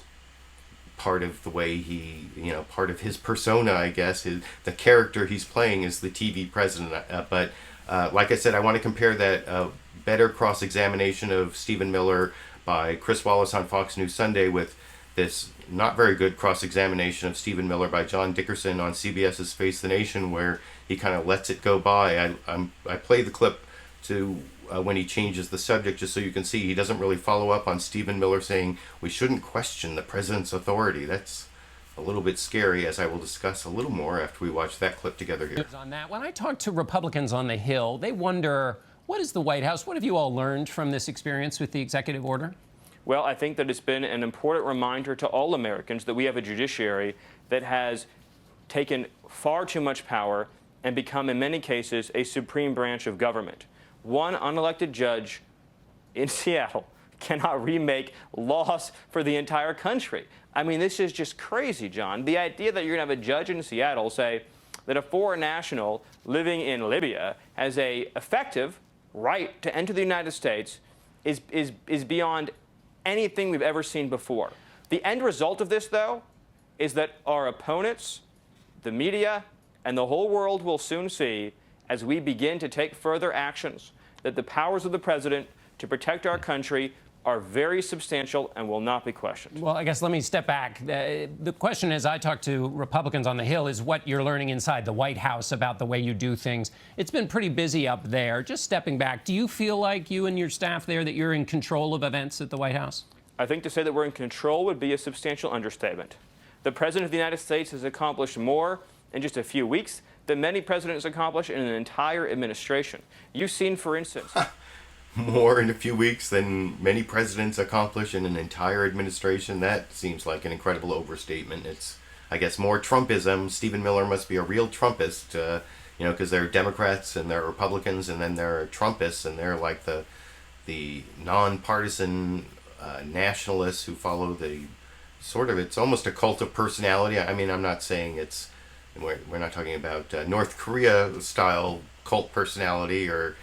part of the way he, part of his persona, I guess. The character he's playing is the TV president. But like I said, I want to compare that better cross-examination of Stephen Miller by Chris Wallace on Fox News Sunday with this not very good cross-examination of Stephen Miller by John Dickerson on CBS's Face the Nation, where he kind of lets it go by. I played the clip to when he changes the subject, just so you can see he doesn't really follow up on Stephen Miller saying we shouldn't question the president's authority. That's a little bit scary, as I will discuss a little more after we watch that clip together here. On that, when I talk to Republicans on the Hill, they wonder, what is the White House? What have you all learned from this experience with the executive order? Well, I think that it's been an important reminder to all Americans that we have a judiciary that has taken far too much power and become, in many cases, a supreme branch of government. One unelected judge in Seattle cannot remake laws for the entire country. I mean, this is just crazy, John. The idea that you're going to have a judge in Seattle say that a foreign national living in Libya has an effective right to enter the United States is beyond anything we've ever seen before. The end result of this, though, is that our opponents, the media, and the whole world will soon see, as we begin to take further actions, that the powers of the president to protect our country are very substantial and will not be questioned. Well, I guess let me step back. The question, as I talk to Republicans on the Hill, is what you're learning inside the White House about the way you do things. It's been pretty busy up there. Just stepping back, do you feel like you and your staff there, that you're in control of events at the White House? I think to say that we're in control would be a substantial understatement. The President of the United States has accomplished more in just a few weeks than many presidents accomplish in an entire administration. You've seen, for instance... More in a few weeks than many presidents accomplish in an entire administration. That seems like an incredible overstatement. It's I guess, more Trumpism. Stephen Miller must be a real Trumpist, you know, because there are Democrats and there are Republicans and then there are Trumpists, and they're like the nonpartisan nationalists who follow the sort of, it's almost a cult of personality. I mean, I'm not saying it's, we're not talking about North Korea style cult personality or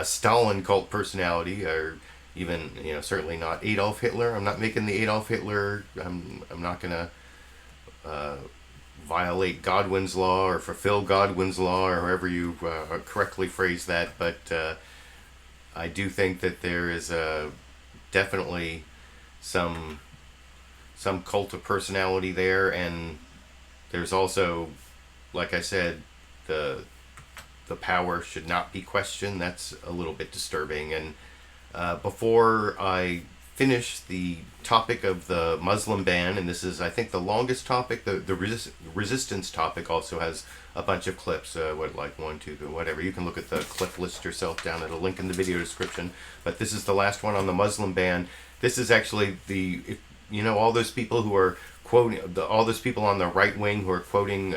Stalin cult personality, or even, you know, certainly not Adolf Hitler. I'm not making the Adolf Hitler. I'm not going to violate Godwin's law or fulfill Godwin's law, or however you correctly phrase that. But I do think that there is definitely some cult of personality there, and there's also, like I said, the power should not be questioned. That's a little bit disturbing. And before I finish the topic of the Muslim ban, and this is, I think, the longest topic, the resistance topic also has a bunch of clips, like 1, 2, whatever. You can look at the clip list yourself down at a link in the video description. But this is the last one on the Muslim ban. This is actually you know, all those people who are quoting, all those people on the right wing who are quoting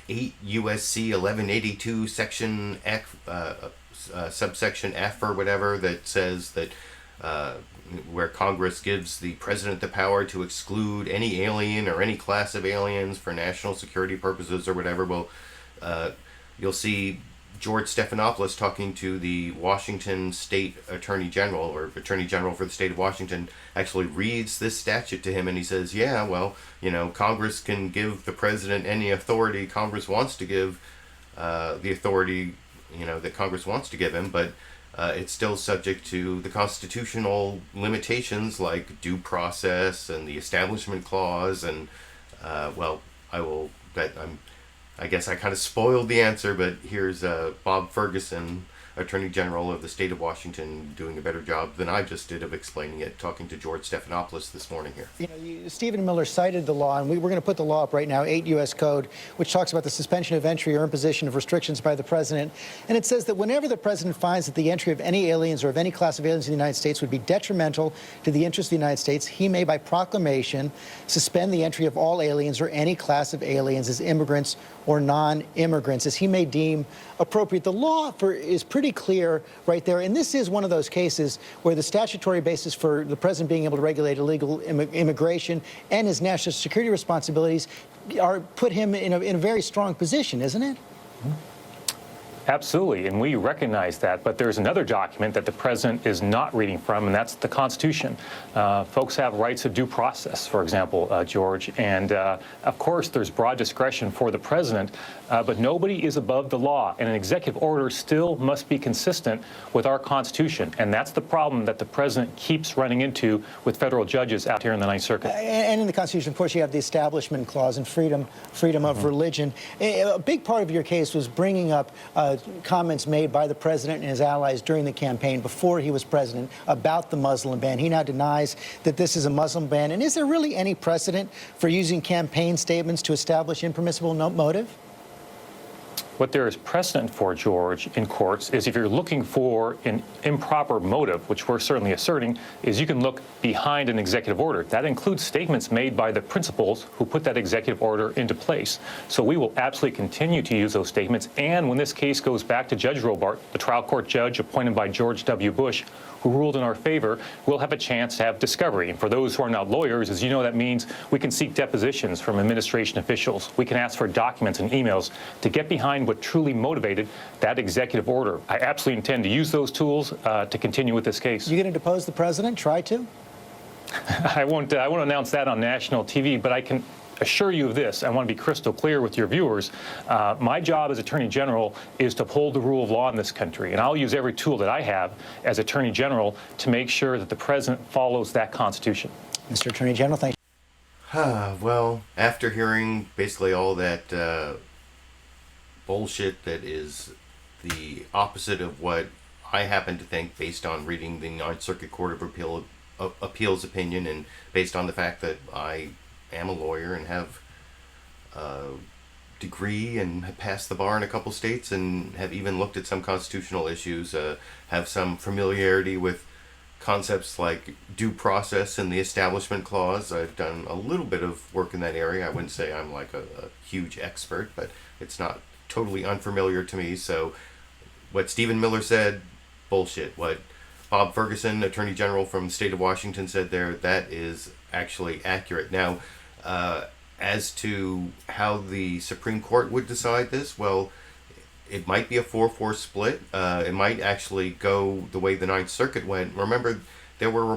8 USC 1182 section F, subsection F or whatever, that says that where Congress gives the president the power to exclude any alien or any class of aliens for national security purposes or whatever. Well, you'll see George Stephanopoulos talking to the Washington State Attorney General, or Attorney General for the state of Washington, actually reads this statute to him, and he says, yeah, well, you know, Congress can give the president any authority Congress wants to give, the authority, you know, that Congress wants to give him, but it's still subject to the constitutional limitations like due process and the Establishment Clause, and, well, I guess I kind of spoiled the answer, but here's Bob Ferguson, Attorney General of the state of Washington, doing a better job than I just did of explaining it, talking to George Stephanopoulos this morning here. You know, Stephen Miller cited the law, and we're going to put the law up right now, 8 U.S. Code, which talks about the suspension of entry or imposition of restrictions by the president. And it says that whenever the president finds that the entry of any aliens or of any class of aliens in the United States would be detrimental to the interests of the United States, he may, by proclamation, suspend the entry of all aliens or any class of aliens as immigrants or non-immigrants, as he may deem appropriate. The law is pretty clear right there, and this is one of those cases where the statutory basis for the president being able to regulate illegal immigration and his national security responsibilities put him in a very strong position, isn't it? Absolutely, and we recognize that, but there's another document that the president is not reading from, and that's the Constitution. Folks have rights of due process, for example, George, and of course there's broad discretion for the president, but nobody is above the law, and an executive order still must be consistent with our Constitution, and that's the problem that the president keeps running into with federal judges out here in the Ninth Circuit. And in the Constitution, of course, you have the Establishment Clause and freedom of religion. A big part of your case was bringing up comments made by the president and his allies during the campaign before he was president about the Muslim ban. He now denies that this is a Muslim ban. And is there really any precedent for using campaign statements to establish impermissible motive? What there is precedent for, George, in courts is if you're looking for an improper motive, which we're certainly asserting, is you can look behind an executive order. That includes statements made by the principals who put that executive order into place. So we will absolutely continue to use those statements. And when this case goes back to Judge Robart, the trial court judge appointed by George W. Bush, who ruled in our favor, we'll have a chance to have discovery. And for those who are not lawyers, as you know, that means we can seek depositions from administration officials. We can ask for documents and emails to get behind what truly motivated that executive order. I absolutely intend to use those tools to continue with this case. You going to depose the president? Try to? I won't announce that on national TV, but I can assure you of this. I want to be crystal clear with your viewers. My job as Attorney General is to uphold the rule of law in this country, and I'll use every tool that I have as Attorney General to make sure that the president follows that Constitution. Mr. Attorney General, thank you. Well, after hearing basically all that bullshit that is the opposite of what I happen to think, based on reading the Ninth Circuit Court of Appeals opinion, and based on the fact that I am a lawyer and have a degree and have passed the bar in a couple states and have even looked at some constitutional issues, have some familiarity with concepts like due process and the Establishment Clause. I've done a little bit of work in that area. I wouldn't say I'm like a huge expert, but it's not totally unfamiliar to me. So what Stephen Miller said, bullshit. What Bob Ferguson, Attorney General from the state of Washington, said there, that is actually accurate. Now, as to how the Supreme Court would decide this, well, it might be a 4-4 split. It might actually go the way the Ninth Circuit went. Remember, there were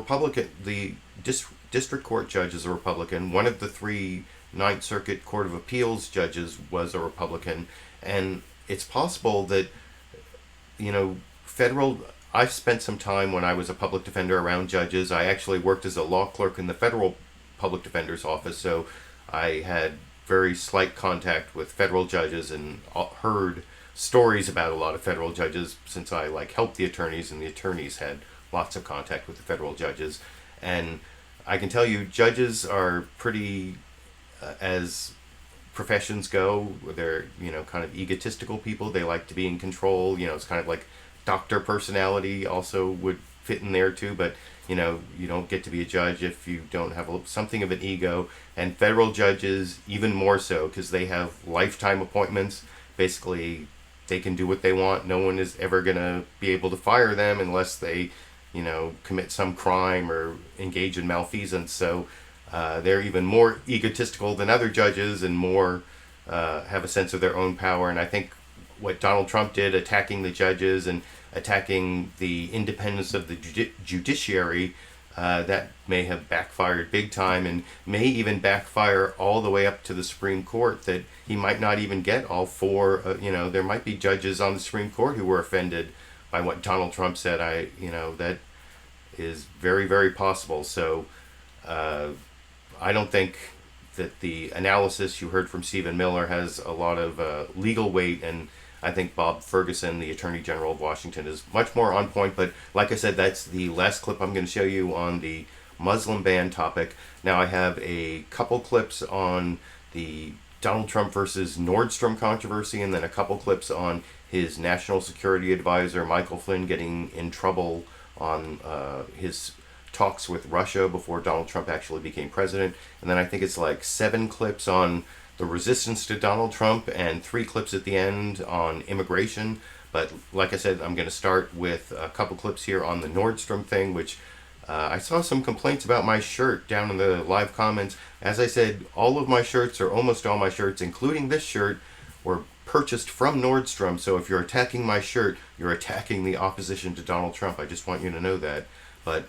the district court judge is a Republican. One of the 3 Ninth Circuit Court of Appeals judges was a Republican. And it's possible that, I've spent some time when I was a public defender around judges. I actually worked as a law clerk in the federal public defender's office, so I had very slight contact with federal judges and heard stories about a lot of federal judges since I helped the attorneys, and the attorneys had lots of contact with the federal judges. And I can tell you, judges are pretty, as professions go, they're, kind of egotistical people. They like to be in control. It's kind of like doctor personality also would fit in there too, but you don't get to be a judge if you don't have something of an ego. And federal judges even more so, because they have lifetime appointments. Basically, they can do what they want. No one is ever going to be able to fire them unless they, commit some crime or engage in malfeasance. So they're even more egotistical than other judges and more have a sense of their own power. And I think what Donald Trump did, attacking the judges and attacking the independence of the judiciary, that may have backfired big time, and may even backfire all the way up to the Supreme Court, that he might not even get all 4. There might be judges on the Supreme Court who were offended by what Donald Trump said. That is very, very possible. So I don't think that the analysis you heard from Stephen Miller has a lot of legal weight, and I think Bob Ferguson, the Attorney General of Washington, is much more on point. But like I said, that's the last clip I'm going to show you on the Muslim ban topic. Now I have a couple clips on the Donald Trump versus Nordstrom controversy, and then a couple clips on his national security advisor, Michael Flynn, getting in trouble on his talks with Russia before Donald Trump actually became president. And then I think it's 7 clips on the resistance to Donald Trump, and 3 clips at the end on immigration. But like I said, I'm going to start with a couple clips here on the Nordstrom thing, which I saw some complaints about my shirt down in the live comments. As I said, all of my shirts, or almost all my shirts, including this shirt, were purchased from Nordstrom. So if you're attacking my shirt, you're attacking the opposition to Donald Trump. I just want you to know that. But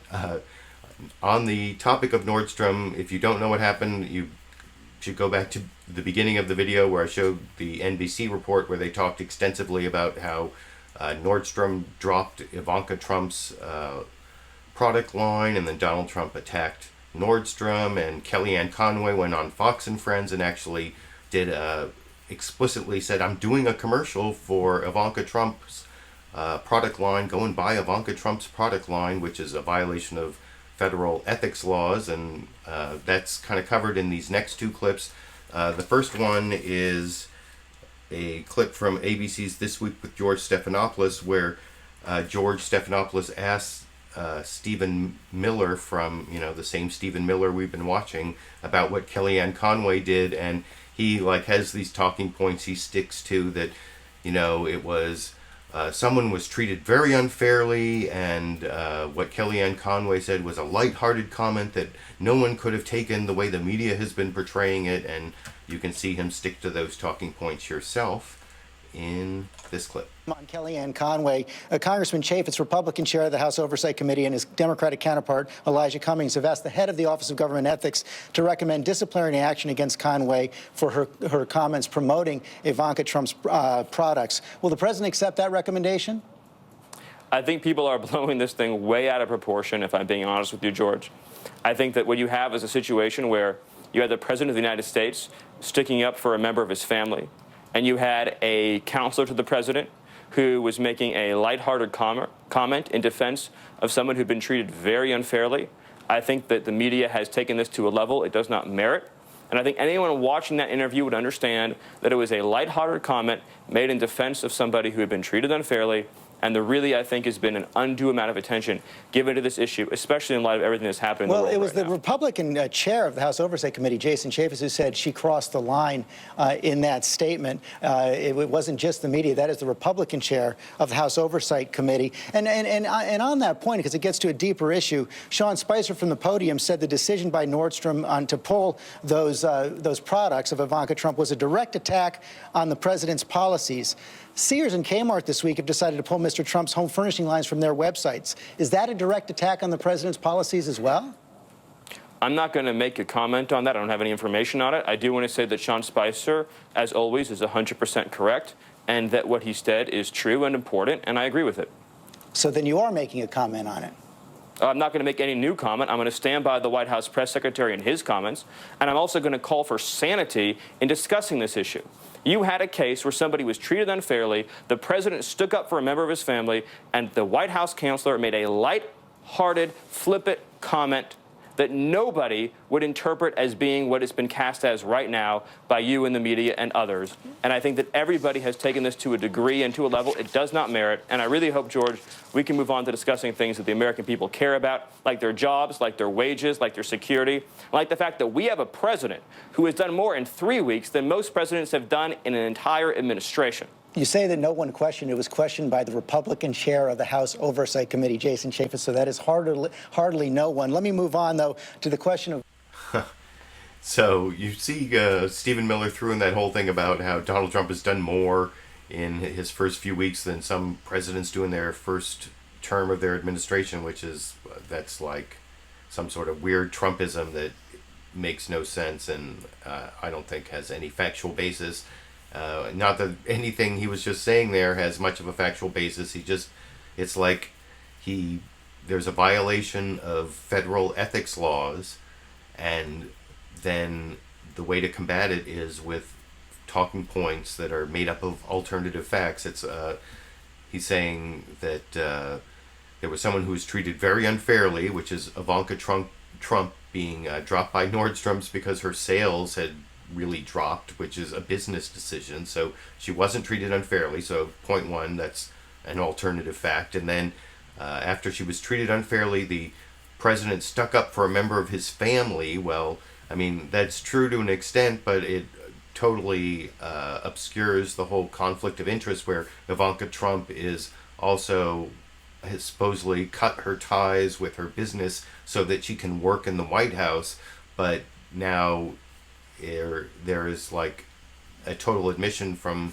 on the topic of Nordstrom, if you don't know what happened, you should go back to the beginning of the video where I showed the NBC report where they talked extensively about how Nordstrom dropped Ivanka Trump's product line, and then Donald Trump attacked Nordstrom, and Kellyanne Conway went on Fox and Friends and actually did explicitly said, I'm doing a commercial for Ivanka Trump's product line. Go and buy Ivanka Trump's product line, which is a violation of federal ethics laws, and that's kind of covered in these next 2 clips. The first one is a clip from ABC's This Week with George Stephanopoulos, where George Stephanopoulos asks Stephen Miller, from the same Stephen Miller we've been watching, about what Kellyanne Conway did, and he has these talking points he sticks to, that it was someone was treated very unfairly, and what Kellyanne Conway said was a lighthearted comment that no one could have taken the way the media has been portraying it, and you can see him stick to those talking points yourself in this clip. On Kellyanne Conway, Congressman Chaffetz, Republican chair of the House Oversight Committee, and his Democratic counterpart, Elijah Cummings, have asked the head of the Office of Government Ethics to recommend disciplinary action against Conway for her comments promoting Ivanka Trump's products. Will the president accept that recommendation? I think people are blowing this thing way out of proportion, if I'm being honest with you, George. I think that what you have is a situation where you had the President of the United States sticking up for a member of his family, and you had a counselor to the president who was making a lighthearted comment in defense of someone who'd been treated very unfairly. I think that the media has taken this to a level it does not merit. And I think anyone watching that interview would understand that it was a lighthearted comment made in defense of somebody who had been treated unfairly, And there really, I think, has been an undue amount of attention given to this issue, especially in light of everything that's happening in the world. Well, it was right the now. Republican chair of the House Oversight Committee, Jason Chaffetz, who said she crossed the line in that statement. It wasn't just the media. That is the Republican chair of the House Oversight Committee. And on that point, because it gets to a deeper issue, Sean Spicer from the podium said the decision by Nordstrom to pull those products of Ivanka Trump was a direct attack on the president's policies. Sears and Kmart this week have decided to pull Mr. Trump's home furnishing lines from their websites. Is that a direct attack on the president's policies as well? I'm not going to make a comment on that. I don't have any information on it. I do want to say that Sean Spicer, as always, is 100% correct, and that what he said is true and important, and I agree with it. So then you are making a comment on it. I'm not going to make any new comment. I'm going to stand by the White House press secretary and his comments, and I'm also going to call for sanity in discussing this issue. You had a case where somebody was treated unfairly, the president stuck up for a member of his family, and the White House counselor made a light-hearted, flippant comment that nobody would interpret as being what it's been cast as right now by you in the media and others. And I think that everybody has taken this to a degree and to a level it does not merit. And I really hope, George, we can move on to discussing things that the American people care about, like their jobs, like their wages, like their security, like the fact that we have a president who has done more in 3 weeks than most presidents have done in an entire administration. You say that no one questioned. It was questioned by the Republican chair of the House Oversight Committee, Jason Chaffetz, so that is hardly no one. Let me move on, though, to the question of... So you see Stephen Miller threw in that whole thing about how Donald Trump has done more in his first few weeks than some presidents do in their first term of their administration, which is, that's like some sort of weird Trumpism that makes no sense and I don't think has any factual basis. Not that anything he was just saying there has much of a factual basis. It's like there's a violation of federal ethics laws, and then the way to combat it is with talking points that are made up of alternative facts. He's saying that there was someone who was treated very unfairly, which is Ivanka Trump being dropped by Nordstrom's because her sales had really dropped, which is a business decision. So she wasn't treated unfairly. So point one, that's an alternative fact. And then after she was treated unfairly, the president stuck up for a member of his family. Well, I mean, that's true to an extent, but it totally obscures the whole conflict of interest where Ivanka Trump has supposedly cut her ties with her business so that she can work in the White House. But now there is like a total admission from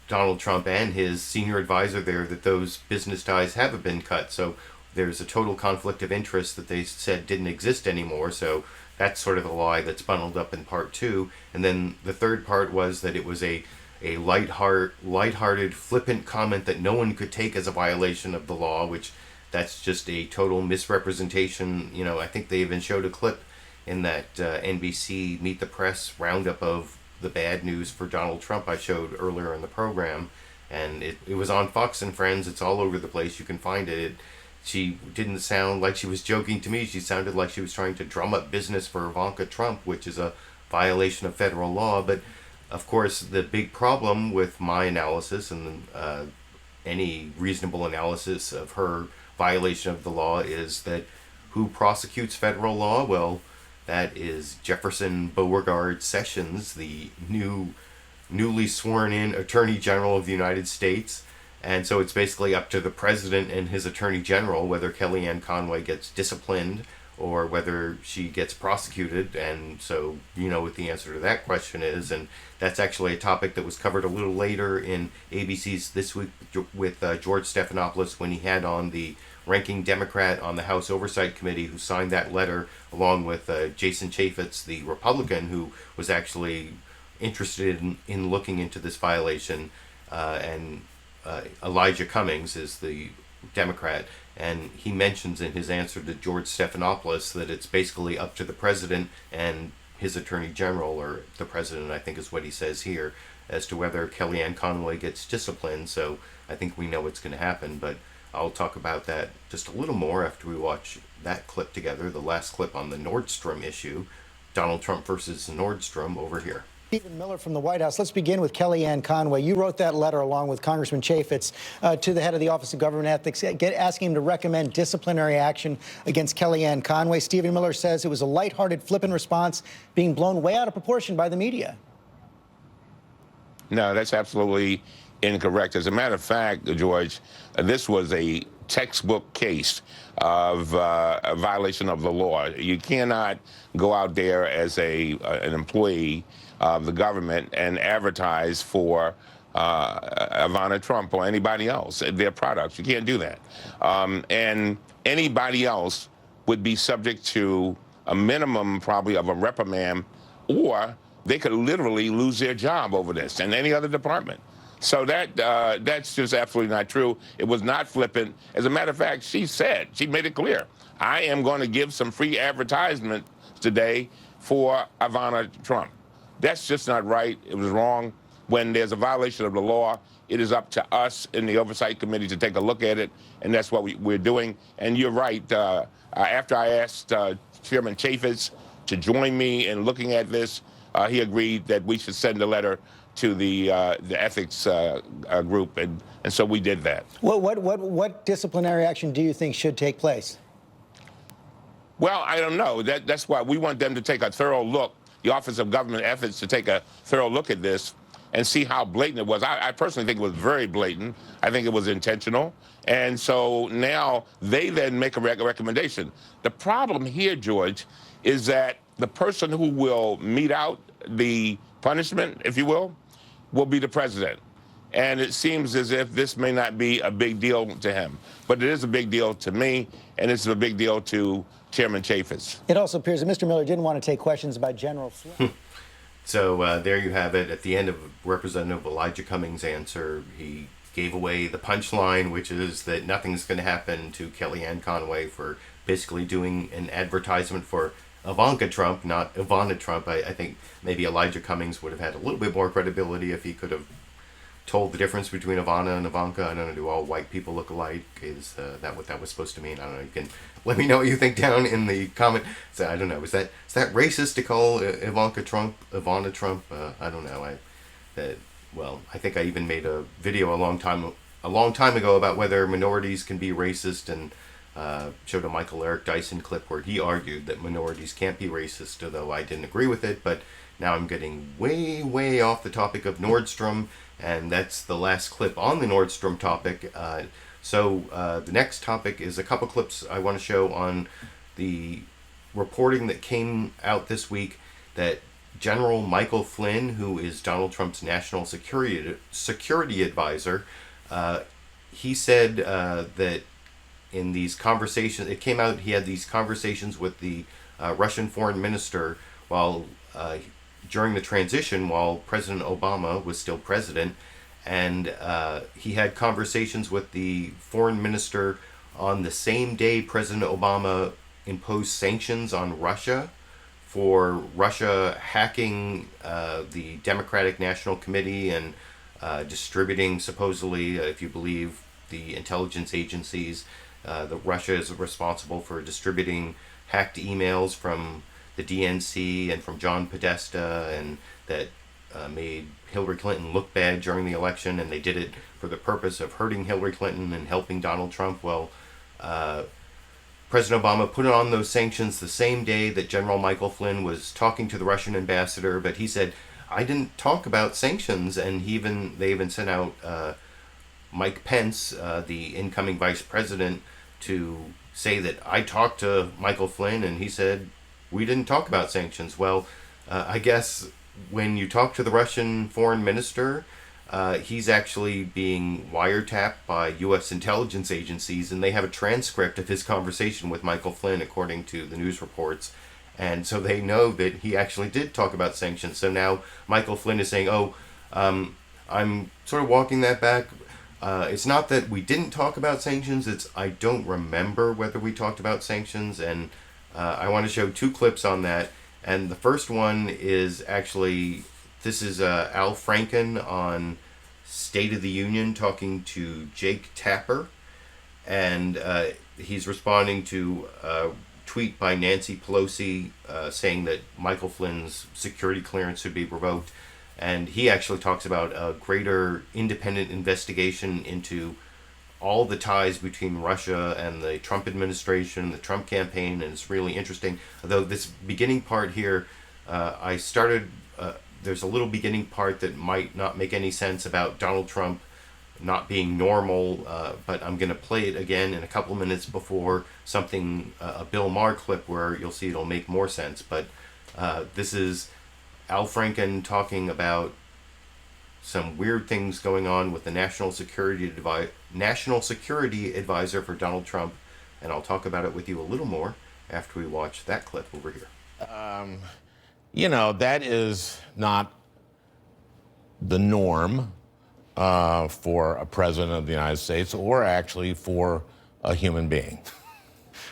Donald Trump and his senior advisor there that those business ties haven't been cut. So there's a total conflict of interest that they said didn't exist anymore. So that's sort of the lie that's bundled up in part two. And then the third part was that it was a lighthearted, flippant comment that no one could take as a violation of the law, which that's just a total misrepresentation. You know, I think they even showed a clip in that NBC Meet the Press roundup of the bad news for Donald Trump I showed earlier in the program. And it was on Fox and Friends. It's all over the place. You can find it. She didn't sound like she was joking to me. She sounded like she was trying to drum up business for Ivanka Trump, which is a violation of federal law. But, of course, the big problem with my analysis and any reasonable analysis of her violation of the law is that who prosecutes federal law? Well, that is Jefferson Beauregard Sessions, the newly sworn-in Attorney General of the United States. And so it's basically up to the president and his attorney general whether Kellyanne Conway gets disciplined or whether she gets prosecuted. And so you know what the answer to that question is. And that's actually a topic that was covered a little later in ABC's This Week with George Stephanopoulos when he had on the ranking Democrat on the House Oversight Committee who signed that letter, along with Jason Chaffetz, the Republican, who was actually interested in looking into this violation, and Elijah Cummings is the Democrat, and he mentions in his answer to George Stephanopoulos that it's basically up to the president and his attorney general, or the president, I think is what he says here, as to whether Kellyanne Conway gets disciplined. So I think we know what's going to happen, but I'll talk about that just a little more after we watch that clip together, the last clip on the Nordstrom issue, Donald Trump versus Nordstrom, over here. Stephen Miller from the White House. Let's begin with Kellyanne Conway. You wrote that letter along with Congressman Chaffetz to the head of the Office of Government Ethics, asking him to recommend disciplinary action against Kellyanne Conway. Stephen Miller says it was a lighthearted, flippant response being blown way out of proportion by the media. No, that's absolutely incorrect. As a matter of fact, George, this was a textbook case of a violation of the law. You cannot go out there as an employee of the government and advertise for Ivana Trump or anybody else, their products. You can't do that. And anybody else would be subject to a minimum probably of a reprimand, or they could literally lose their job over this in any other department. So that's just absolutely not true. It was not flippant. As a matter of fact, she made it clear, I am going to give some free advertisement today for Ivana Trump. That's just not right. It was wrong. When there's a violation of the law, it is up to us in the Oversight Committee to take a look at it, and that's what we're doing. And you're right. After I asked Chairman Chaffetz to join me in looking at this, he agreed that we should send a letter to the ethics group, and so we did that. What disciplinary action do you think should take place? Well, I don't know. That's why we want them to take a thorough look, the Office of Government Ethics, to take a thorough look at this and see how blatant it was. I personally think it was very blatant. I think it was intentional. And so now they then make a recommendation. The problem here, George, is that the person who will mete out the punishment, if you will be the president. And it seems as if this may not be a big deal to him. But it is a big deal to me, and it's a big deal to Chairman Chaffetz. It also appears that Mr. Miller didn't want to take questions about General Flynn. So there you have it. At the end of Representative Elijah Cummings' answer, he gave away the punchline, which is that nothing's going to happen to Kellyanne Conway for basically doing an advertisement for Ivanka Trump, not Ivana Trump. I think maybe Elijah Cummings would have had a little bit more credibility if he could have told the difference between Ivana and Ivanka. I don't know, do all white people look alike? Is that what that was supposed to mean? I don't know. You can let me know what you think down in the comment. So I don't know. Is that racist to call Ivana Trump? I don't know. I think I even made a video a long time ago about whether minorities can be racist, and showed a Michael Eric Dyson clip where he argued that minorities can't be racist, although I didn't agree with it. But now I'm getting way, way off the topic of Nordstrom, and that's the last clip on the Nordstrom topic. So the next topic is a couple clips I want to show on the reporting that came out this week that General Michael Flynn, who is Donald Trump's national security advisor, he said that in these conversations, it came out he had these conversations with the Russian foreign minister while during the transition, while President Obama was still president, and he had conversations with the foreign minister on the same day President Obama imposed sanctions on Russia for Russia hacking the Democratic National Committee and distributing, supposedly, if you believe the intelligence agencies, that Russia is responsible for distributing hacked emails from the DNC and from John Podesta, and that made Hillary Clinton look bad during the election, and they did it for the purpose of hurting Hillary Clinton and helping Donald Trump. Well, President Obama put on those sanctions the same day that General Michael Flynn was talking to the Russian ambassador, but he said, I didn't talk about sanctions, and they even sent out Mike Pence, the incoming vice president, to say that I talked to Michael Flynn, and he said, we didn't talk about sanctions. Well, I guess when you talk to the Russian foreign minister, he's actually being wiretapped by U.S. intelligence agencies, and they have a transcript of his conversation with Michael Flynn, according to the news reports. And so they know that he actually did talk about sanctions. So now Michael Flynn is saying, I'm sort of walking that back. It's not that we didn't talk about sanctions, it's I don't remember whether we talked about sanctions, and I want to show two clips on that. And the first one is actually, this is Al Franken on State of the Union talking to Jake Tapper, and he's responding to tweet by Nancy Pelosi saying that Michael Flynn's security clearance should be revoked. And he actually talks about a greater independent investigation into all the ties between Russia and the Trump administration, the Trump campaign, and it's really interesting. Although this beginning part here, there's a little beginning part that might not make any sense about Donald Trump not being normal, but I'm going to play it again in a couple of minutes before something, a Bill Maher clip where you'll see it'll make more sense. But this is Al Franken talking about some weird things going on with the National Security Advisor for Donald Trump, and I'll talk about it with you a little more after we watch that clip over here. You know, that is not the norm for a president of the United States, or actually for a human being.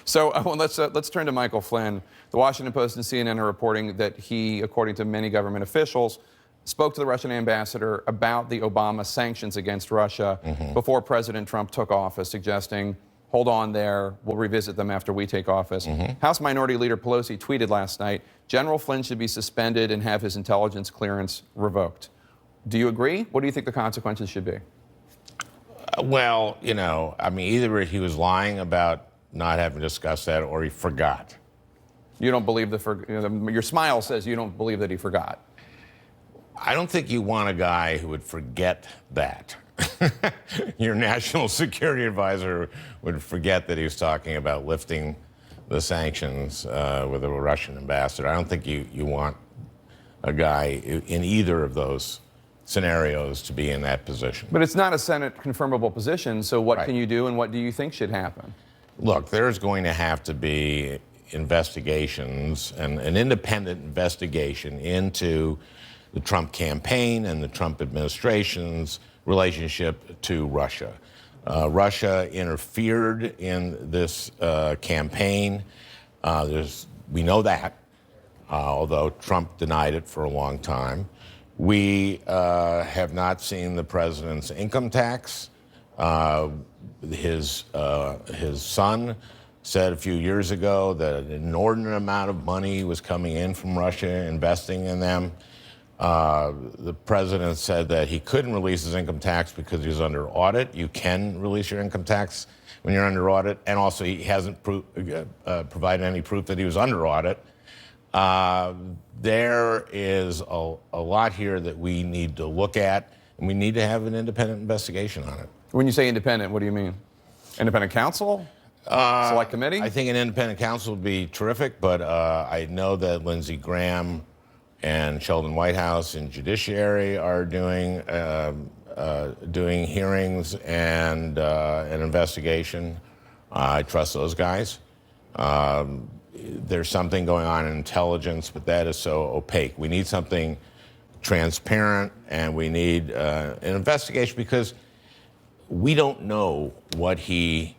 So let's turn to Michael Flynn. The Washington Post and CNN are reporting that he, according to many government officials, spoke to the Russian ambassador about the Obama sanctions against Russia before President Trump took office, suggesting, hold on there, we'll revisit them after we take office. House Minority Leader Pelosi tweeted last night, General Flynn should be suspended and have his intelligence clearance revoked. Do you agree? What do you think the consequences should be? Well, you know, I mean, either he was lying about not having discussed that or he forgot. You don't believe your smile says you don't believe that he forgot. I don't think you want a guy who would forget that. Your national security advisor would forget that he was talking about lifting the sanctions with a Russian ambassador. I don't think you want a guy in either of those scenarios to be in that position. But it's not a Senate confirmable position, so what can you do and what do you think should happen? Look, there's going to have to be investigations and an independent investigation into the Trump campaign and the Trump administration's relationship to Russia. Russia interfered in this campaign. We know that, although Trump denied it for a long time. We have not seen the president's income tax. His son said a few years ago that an inordinate amount of money was coming in from Russia, investing in them. The president said that he couldn't release his income tax because he was under audit. You can release your income tax when you're under audit. And also, he hasn't provided any proof that he was under audit. There is a lot here that we need to look at, and we need to have an independent investigation on it. When you say independent, what do you mean? Independent counsel? Select committee? I think an independent counsel would be terrific, but I know that Lindsey Graham and Sheldon Whitehouse in Judiciary are doing hearings and an investigation. I trust those guys. There's something going on in intelligence, but that is so opaque. We need something transparent, and we need an investigation because we don't know what he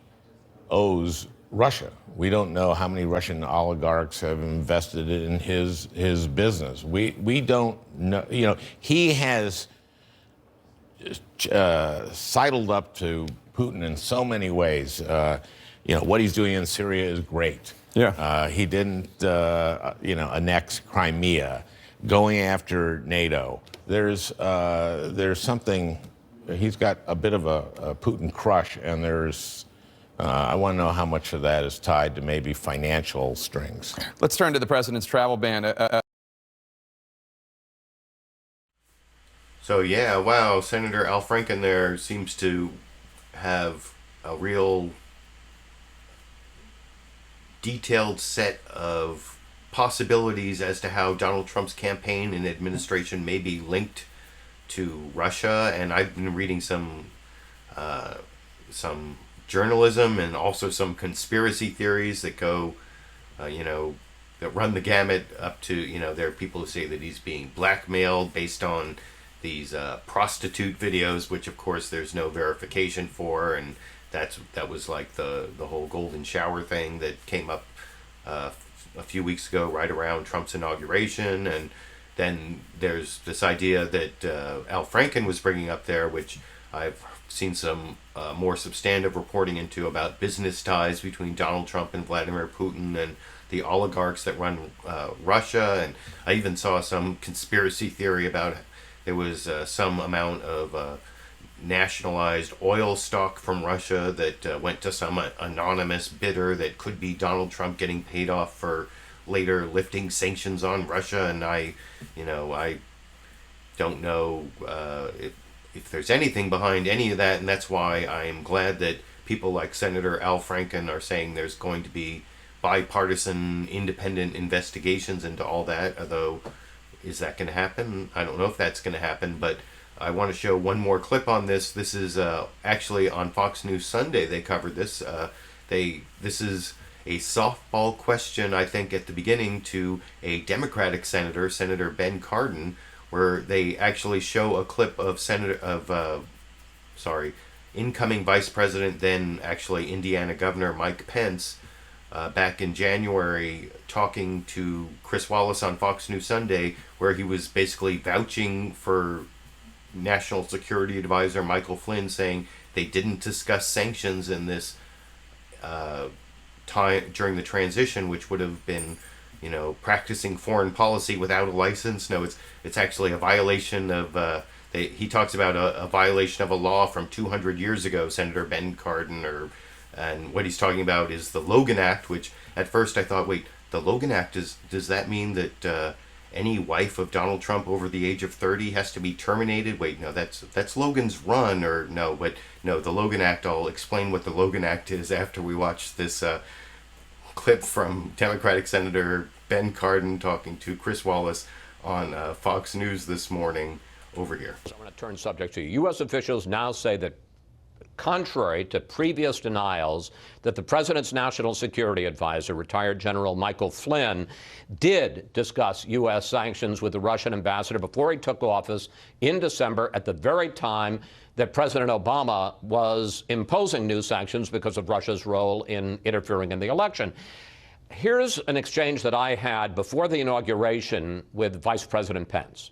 owes Russia. We don't know how many Russian oligarchs have invested in his business. We don't know. You know, he has sidled up to Putin in so many ways. You know, what he's doing in Syria is great. Yeah. He didn't, annex Crimea, going after NATO. There's something. He's got a bit of a Putin crush, and I want to know how much of that is tied to maybe financial strings. Let's turn to the president's travel ban. So yeah, wow, Senator Al Franken there seems to have a real detailed set of possibilities as to how Donald Trump's campaign and administration may be linked to Russia. And I've been reading some journalism and also some conspiracy theories that go, that run the gamut up to, there are people who say that he's being blackmailed based on these prostitute videos, which of course there's no verification for, and that was like the whole golden shower thing that came up a few weeks ago, right around Trump's inauguration. And then there's this idea that Al Franken was bringing up there, which I've seen some more substantive reporting into about business ties between Donald Trump and Vladimir Putin and the oligarchs that run Russia. And I even saw some conspiracy theory about there was some amount of nationalized oil stock from Russia that went to some anonymous bidder that could be Donald Trump getting paid off for later lifting sanctions on Russia. And I don't know if there's anything behind any of that, and that's why I'm glad that people like Senator Al Franken are saying there's going to be bipartisan, independent investigations into all that. Although, is that going to happen? I don't know if that's going to happen, but I want to show one more clip on this. This is actually on Fox News Sunday. They covered this. This is a softball question, I think, at the beginning to a Democratic senator, Senator Ben Cardin, where they actually show a clip of incoming Vice President, then actually Indiana Governor Mike Pence, back in January, talking to Chris Wallace on Fox News Sunday, where he was basically vouching for National Security Advisor Michael Flynn, saying they didn't discuss sanctions in this time during the transition, which would have been, practicing foreign policy without a license. No, it's actually a violation of. He talks about a violation of a law from 200 years ago, Senator Ben Cardin, and what he's talking about is the Logan Act, which at first I thought, wait, the Logan Act, does that mean that any wife of Donald Trump over the age of 30 has to be terminated? Wait, no, that's Logan's Run, or no, but no, the Logan Act. I'll explain what the Logan Act is after we watch this clip from Democratic Senator Ben Cardin talking to Chris Wallace on Fox News this morning over here. So I'm going to turn subject to you. U.S. officials now say that, contrary to previous denials, that the president's national security advisor, retired General Michael Flynn, did discuss U.S. sanctions with the Russian ambassador before he took office in December, at the very time that President Obama was imposing new sanctions because of Russia's role in interfering in the election. Here's an exchange that I had before the inauguration with Vice President Pence.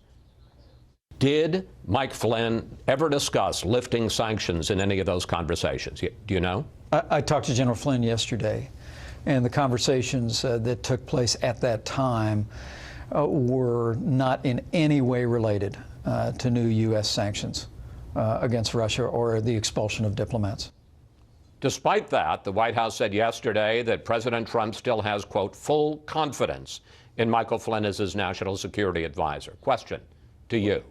Did Mike Flynn ever discuss lifting sanctions in any of those conversations? Do you know? I talked to General Flynn yesterday, and the conversations that took place at that time were not in any way related to new U.S. sanctions against Russia or the expulsion of diplomats. Despite that, the White House said yesterday that President Trump still has, quote, full confidence in Michael Flynn as his national security advisor. Question to you.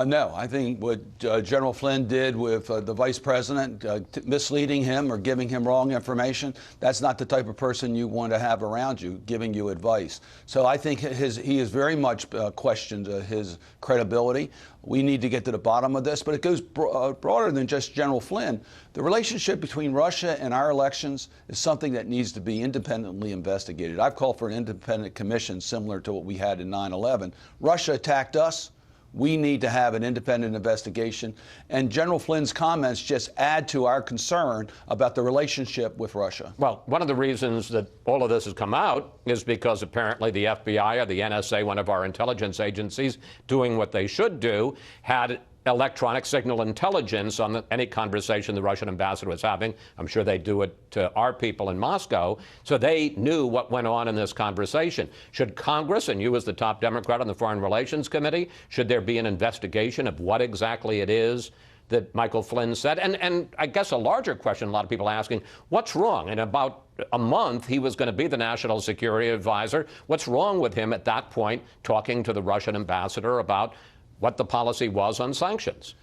No, I think what General Flynn did with the vice president, misleading him or giving him wrong information, that's not the type of person you want to have around you giving you advice. So I think he has very much questioned his credibility. We need to get to the bottom of this, but it goes broader than just General Flynn. The relationship between Russia and our elections is something that needs to be independently investigated. I've called for an independent commission similar to what we had in 9/11. Russia attacked us. We need to have an independent investigation, and General Flynn's comments just add to our concern about the relationship with Russia. Well, one of the reasons that all of this has come out is because apparently the FBI or the NSA, one of our intelligence agencies, doing what they should do, had electronic signal intelligence on any conversation the Russian ambassador was having. I'm sure they do it to our people in Moscow. So they knew what went on in this conversation. Should Congress, and you as the top Democrat on the Foreign Relations Committee, should there be an investigation of what exactly it is that Michael Flynn said? And I guess a larger question a lot of people are asking, what's wrong? In about a month, he was going to be the national security advisor. What's wrong with him at that point talking to the Russian ambassador about what the policy was on sanctions?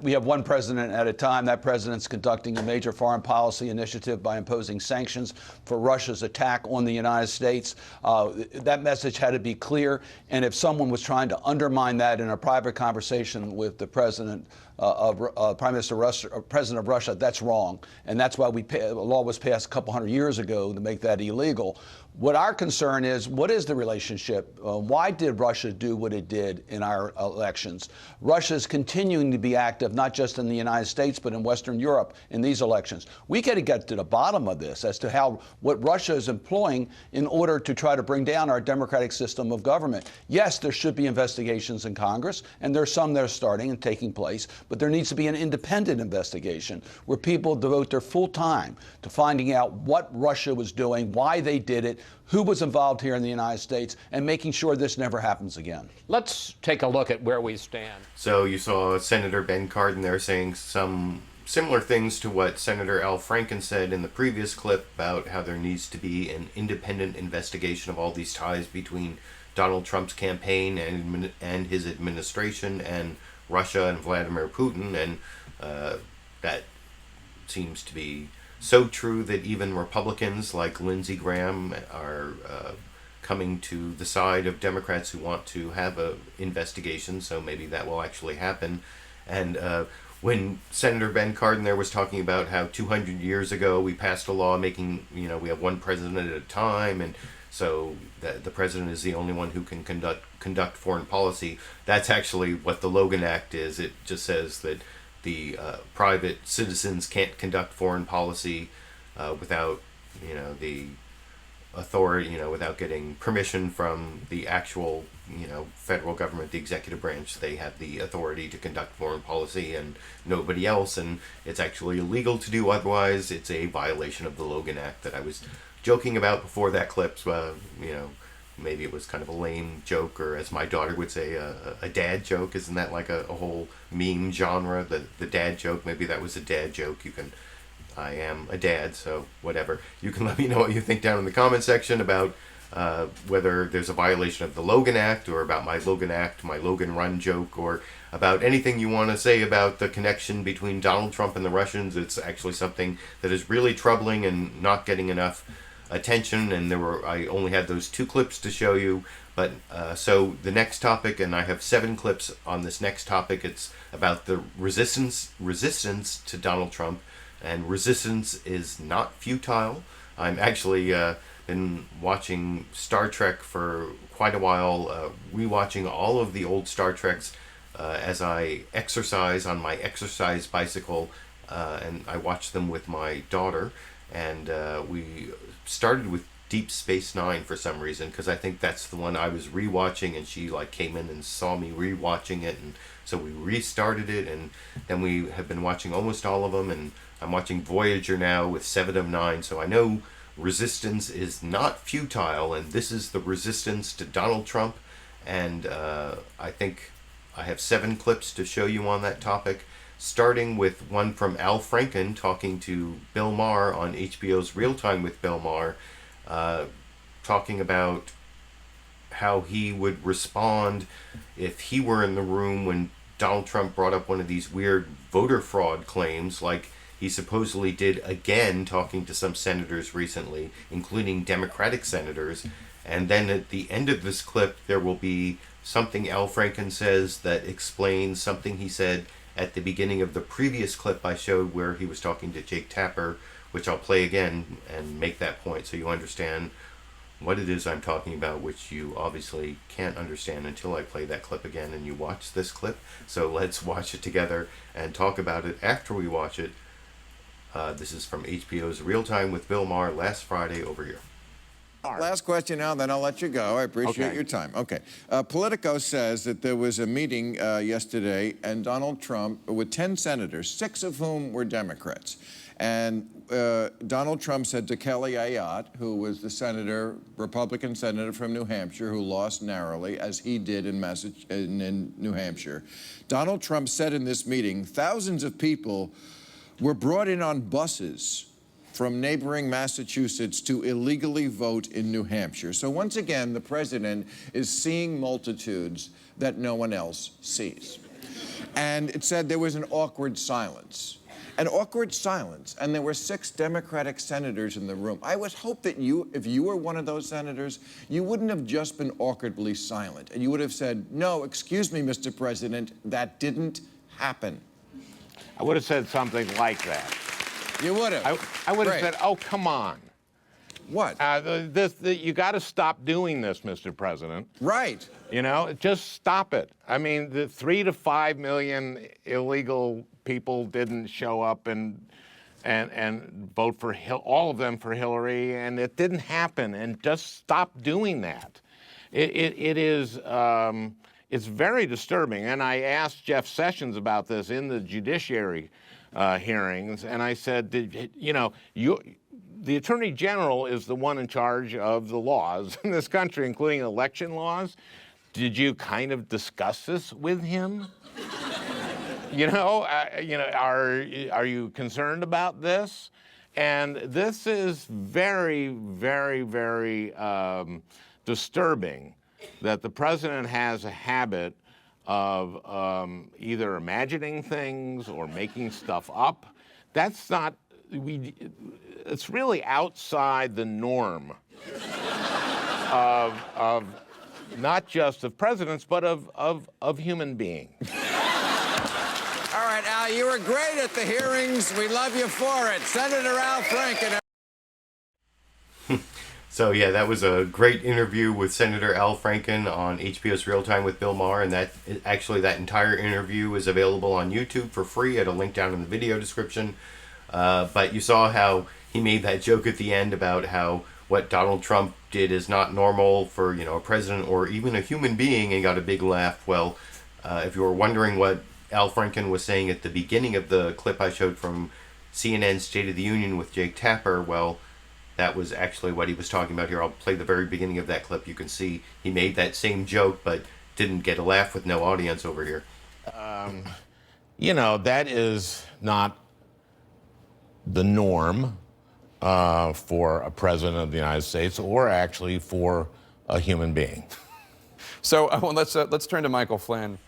We have one president at a time. That president's conducting a major foreign policy initiative by imposing sanctions for Russia's attack on the United States. That message had to be clear. And if someone was trying to undermine that in a private conversation with the president President of Russia, that's wrong. And that's why a law was passed a couple hundred years ago to make that illegal. What our concern is, what is the relationship? Why did Russia do what it did in our elections? Russia is continuing to be active, not just in the United States, but in Western Europe in these elections. We got to get to the bottom of this as to what Russia is employing in order to try to bring down our democratic system of government. Yes, there should be investigations in Congress, and there's some that are starting and taking place. but there needs to be an independent investigation where people devote their full time to finding out what Russia was doing, why they did it, who was involved here in the United States, and making sure this never happens again. Let's take a look at where we stand. So you saw Senator Ben Cardin there saying some similar things to what Senator Al Franken said in the previous clip about how there needs to be an independent investigation of all these ties between Donald Trump's campaign and his administration and Russia and Vladimir Putin, and that seems to be so true that even Republicans like Lindsey Graham are coming to the side of Democrats who want to have an investigation, so maybe that will actually happen. And when Senator Ben Cardin there was talking about how 200 years ago we passed a law making, we have one president at a time, and so the president is the only one who can conduct foreign policy. That's actually what the Logan Act is. It just says that the private citizens can't conduct foreign policy without, the authority, without getting permission from the actual, federal government, the executive branch. They have the authority to conduct foreign policy and nobody else, and it's actually illegal to do otherwise. It's a violation of the Logan Act that I was joking about before that clip. Maybe it was kind of a lame joke, or as my daughter would say, a dad joke. Isn't that like a whole meme genre, the dad joke? Maybe that was a dad joke. I am a dad, so whatever. You can let me know what you think down in the comment section about whether there's a violation of the Logan Act, or about my Logan Act, my Logan Run joke, or about anything you want to say about the connection between Donald Trump and the Russians. It's actually something that is really troubling and not getting enough attention, and I only had those 2 clips to show you. But so the next topic, and I have 7 clips on this next topic. It's about the resistance to Donald Trump, and resistance is not futile. I'm actually been watching Star Trek for quite a while, rewatching all of the old Star Treks as I exercise on my exercise bicycle, and I watch them with my daughter. And we started with Deep Space Nine for some reason, because I think that's the one I was rewatching, and she came in and saw me rewatching it, and so we restarted it, and then we have been watching almost all of them, and I'm watching Voyager now with 7 of 9, so I know resistance is not futile, and this is the resistance to Donald Trump. And I think I have 7 clips to show you on that topic, starting with one from Al Franken talking to Bill Maher on HBO's Real Time with Bill Maher, talking about how he would respond if he were in the room when Donald Trump brought up one of these weird voter fraud claims, like he supposedly did again, talking to some senators recently, including Democratic senators. And then at the end of this clip, there will be something Al Franken says that explains something he said at the beginning of the previous clip I showed, where he was talking to Jake Tapper, which I'll play again and make that point so you understand what it is I'm talking about, which you obviously can't understand until I play that clip again and you watch this clip. So let's watch it together and talk about it after we watch it. This is from HBO's Real Time with Bill Maher last Friday over here. Last question now, then I'll let you go. I appreciate your time. Okay. Politico says that there was a meeting yesterday, and Donald Trump, with 10 senators, 6 of whom were Democrats. And Donald Trump said to Kelly Ayotte, who was the Republican senator from New Hampshire, who lost narrowly, as he did in New Hampshire. Donald Trump said in this meeting, thousands of people were brought in on buses from neighboring Massachusetts to illegally vote in New Hampshire. So once again, the president is seeing multitudes that no one else sees. And it said there was an awkward silence. An awkward silence, and there were 6 Democratic senators in the room. I would hope that if you were one of those senators, you wouldn't have just been awkwardly silent, and you would have said, no, excuse me, Mr. President, that didn't happen. I would have said something like that. You would have? I would have said, oh, come on. What? You got to stop doing this, Mr. President. Right. Just stop it. I mean, the 3 to 5 million illegal people didn't show up and vote for all of them for Hillary, and it didn't happen. And just stop doing that. It it's very disturbing. And I asked Jeff Sessions about this in the judiciary hearings, and I said, the Attorney General is the one in charge of the laws in this country, including election laws. Did you kind of discuss this with him? Are you concerned about this? And this is very, very, very disturbing that the president has a habit of either imagining things or making stuff up. That's not, it's really outside the norm of not just of presidents, but of human beings. All right, Al, you were great at the hearings. We love you for it. Senator Al Franken. So yeah, that was a great interview with Senator Al Franken on HBO's Real Time with Bill Maher, and that entire interview is available on YouTube for free at a link down in the video description. But you saw how he made that joke at the end about how what Donald Trump did is not normal for a president or even a human being, and got a big laugh. Well, if you were wondering what Al Franken was saying at the beginning of the clip I showed from CNN's State of the Union with Jake Tapper, well, that was actually what he was talking about here. I'll play the very beginning of that clip. You can see he made that same joke, but didn't get a laugh with no audience over here. That is not the norm for a president of the United States, or actually for a human being. So let's turn to Michael Flynn.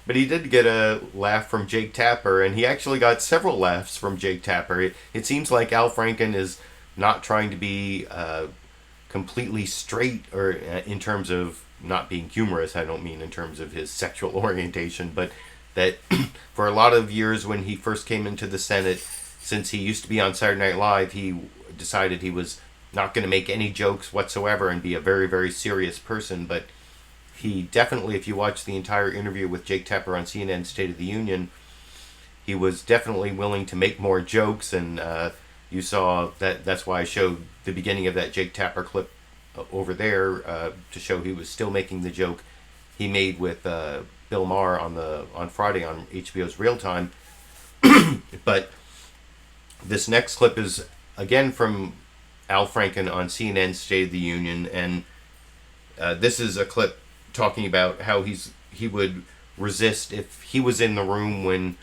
But he did get a laugh from Jake Tapper, and he actually got several laughs from Jake Tapper. It seems like Al Franken is not trying to be completely straight, or in terms of not being humorous. I don't mean in terms of his sexual orientation, but that for a lot of years when he first came into the Senate, since he used to be on Saturday Night Live, he decided he was not going to make any jokes whatsoever and be a very, very serious person. But he definitely, if you watch the entire interview with Jake Tapper on CNN's State of the Union, he was definitely willing to make more jokes, and you saw that. That's why I showed the beginning of that Jake Tapper clip over there to show he was still making the joke he made with Bill Maher on Friday on HBO's Real Time. But this next clip is again from Al Franken on CNN's State of the Union, and this is a clip talking about how he would resist if he was in the room when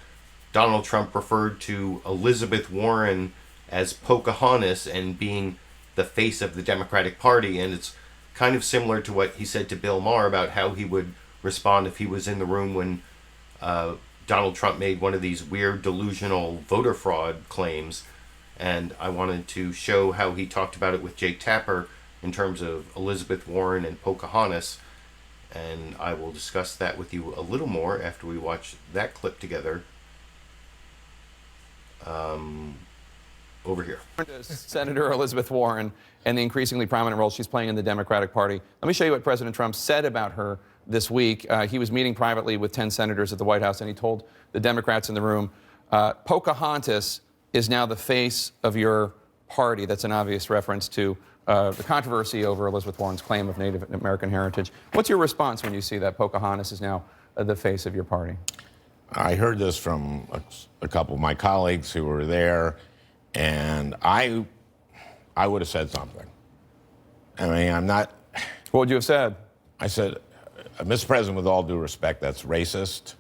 Donald Trump referred to Elizabeth Warren as Pocahontas and being the face of the Democratic Party. And it's kind of similar to what he said to Bill Maher about how he would respond if he was in the room when Donald Trump made one of these weird delusional voter fraud claims. And I wanted to show how he talked about it with Jake Tapper in terms of Elizabeth Warren and Pocahontas. And I will discuss that with you a little more after we watch that clip together. Over here. Senator Elizabeth Warren and the increasingly prominent role she's playing in the Democratic Party. Let me show you what President Trump said about her this week. He was meeting privately with 10 senators at the White House, and he told the Democrats in the room, Pocahontas is now the face of your party. That's an obvious reference to the controversy over Elizabeth Warren's claim of Native American heritage. What's your response when you see that Pocahontas is now the face of your party? I heard this from a couple of my colleagues who were there, and I would have said something. I mean, I'm not... What would you have said? I said, Mr. President, with all due respect, that's racist.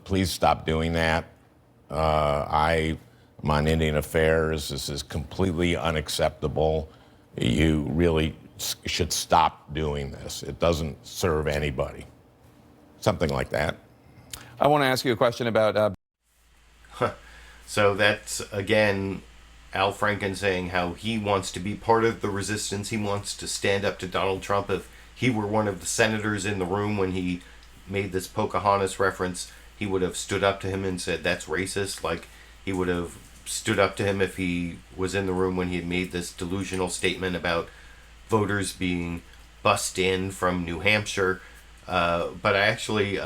Please stop doing that. I'm on Indian Affairs. This is completely unacceptable. You really should stop doing this. It doesn't serve anybody. Something like that. I want to ask you a question about... So that's, again, Al Franken saying how he wants to be part of the resistance. He wants to stand up to Donald Trump. If he were one of the senators in the room when he made this Pocahontas reference, he would have stood up to him and said, that's racist. Like, he would have stood up to him if he was in the room when he had made this delusional statement about voters being bussed in from New Hampshire. But I actually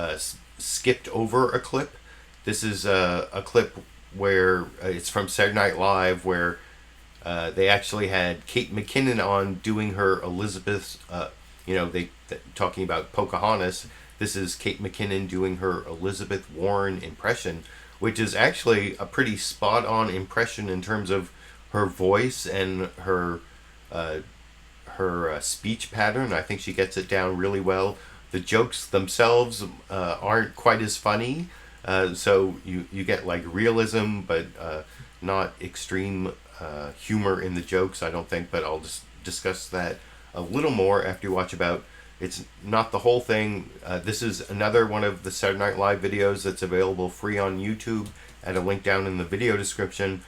skipped over a clip. This is a clip where it's from Saturday Night Live, where they actually had Kate McKinnon on doing her talking about Pocahontas. This is Kate McKinnon doing her Elizabeth Warren impression, which is actually a pretty spot-on impression in terms of her voice and her speech pattern. I think she gets it down really well. The jokes themselves aren't quite as funny, so you get like realism, but not extreme humor in the jokes, I don't think. But I'll just discuss that a little more after you watch about. It's not the whole thing. This is another one of the Saturday Night Live videos that's available free on YouTube at a link down in the video description.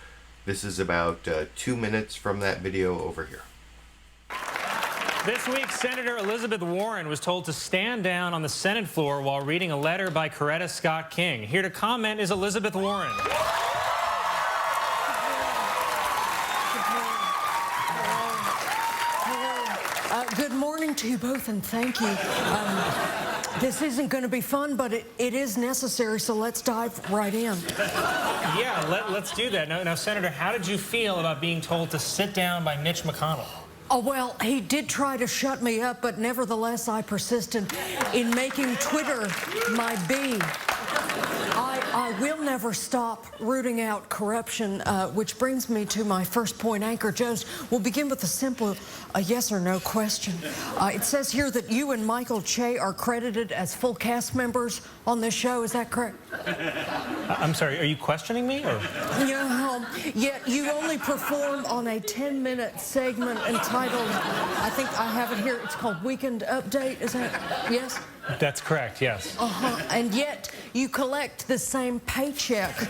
This is about 2 minutes from that video over here. This week, Senator Elizabeth Warren was told to stand down on the Senate floor while reading a letter by Coretta Scott King. Here to comment is Elizabeth Warren. Good morning to you both, and thank you. This isn't going to be fun, but it is necessary, so let's dive right in. Yeah, let's do that. Now, Senator, how did you feel about being told to sit down by Mitch McConnell? Oh, well, he did try to shut me up, but nevertheless, I persisted in making Twitter my bee. I will never stop rooting out corruption, which brings me to my first point. Anchor Joe's. We'll begin with a simple yes or no question. It says here that you and Michael Che are credited as full cast members on this show. Is that correct? I'm sorry, are you questioning me? Or? Yeah, yet you only perform on a 10-minute segment entitled, I think I have it here, it's called Weekend Update. Is that, yes? That's correct, yes. And yet you collect the same paycheck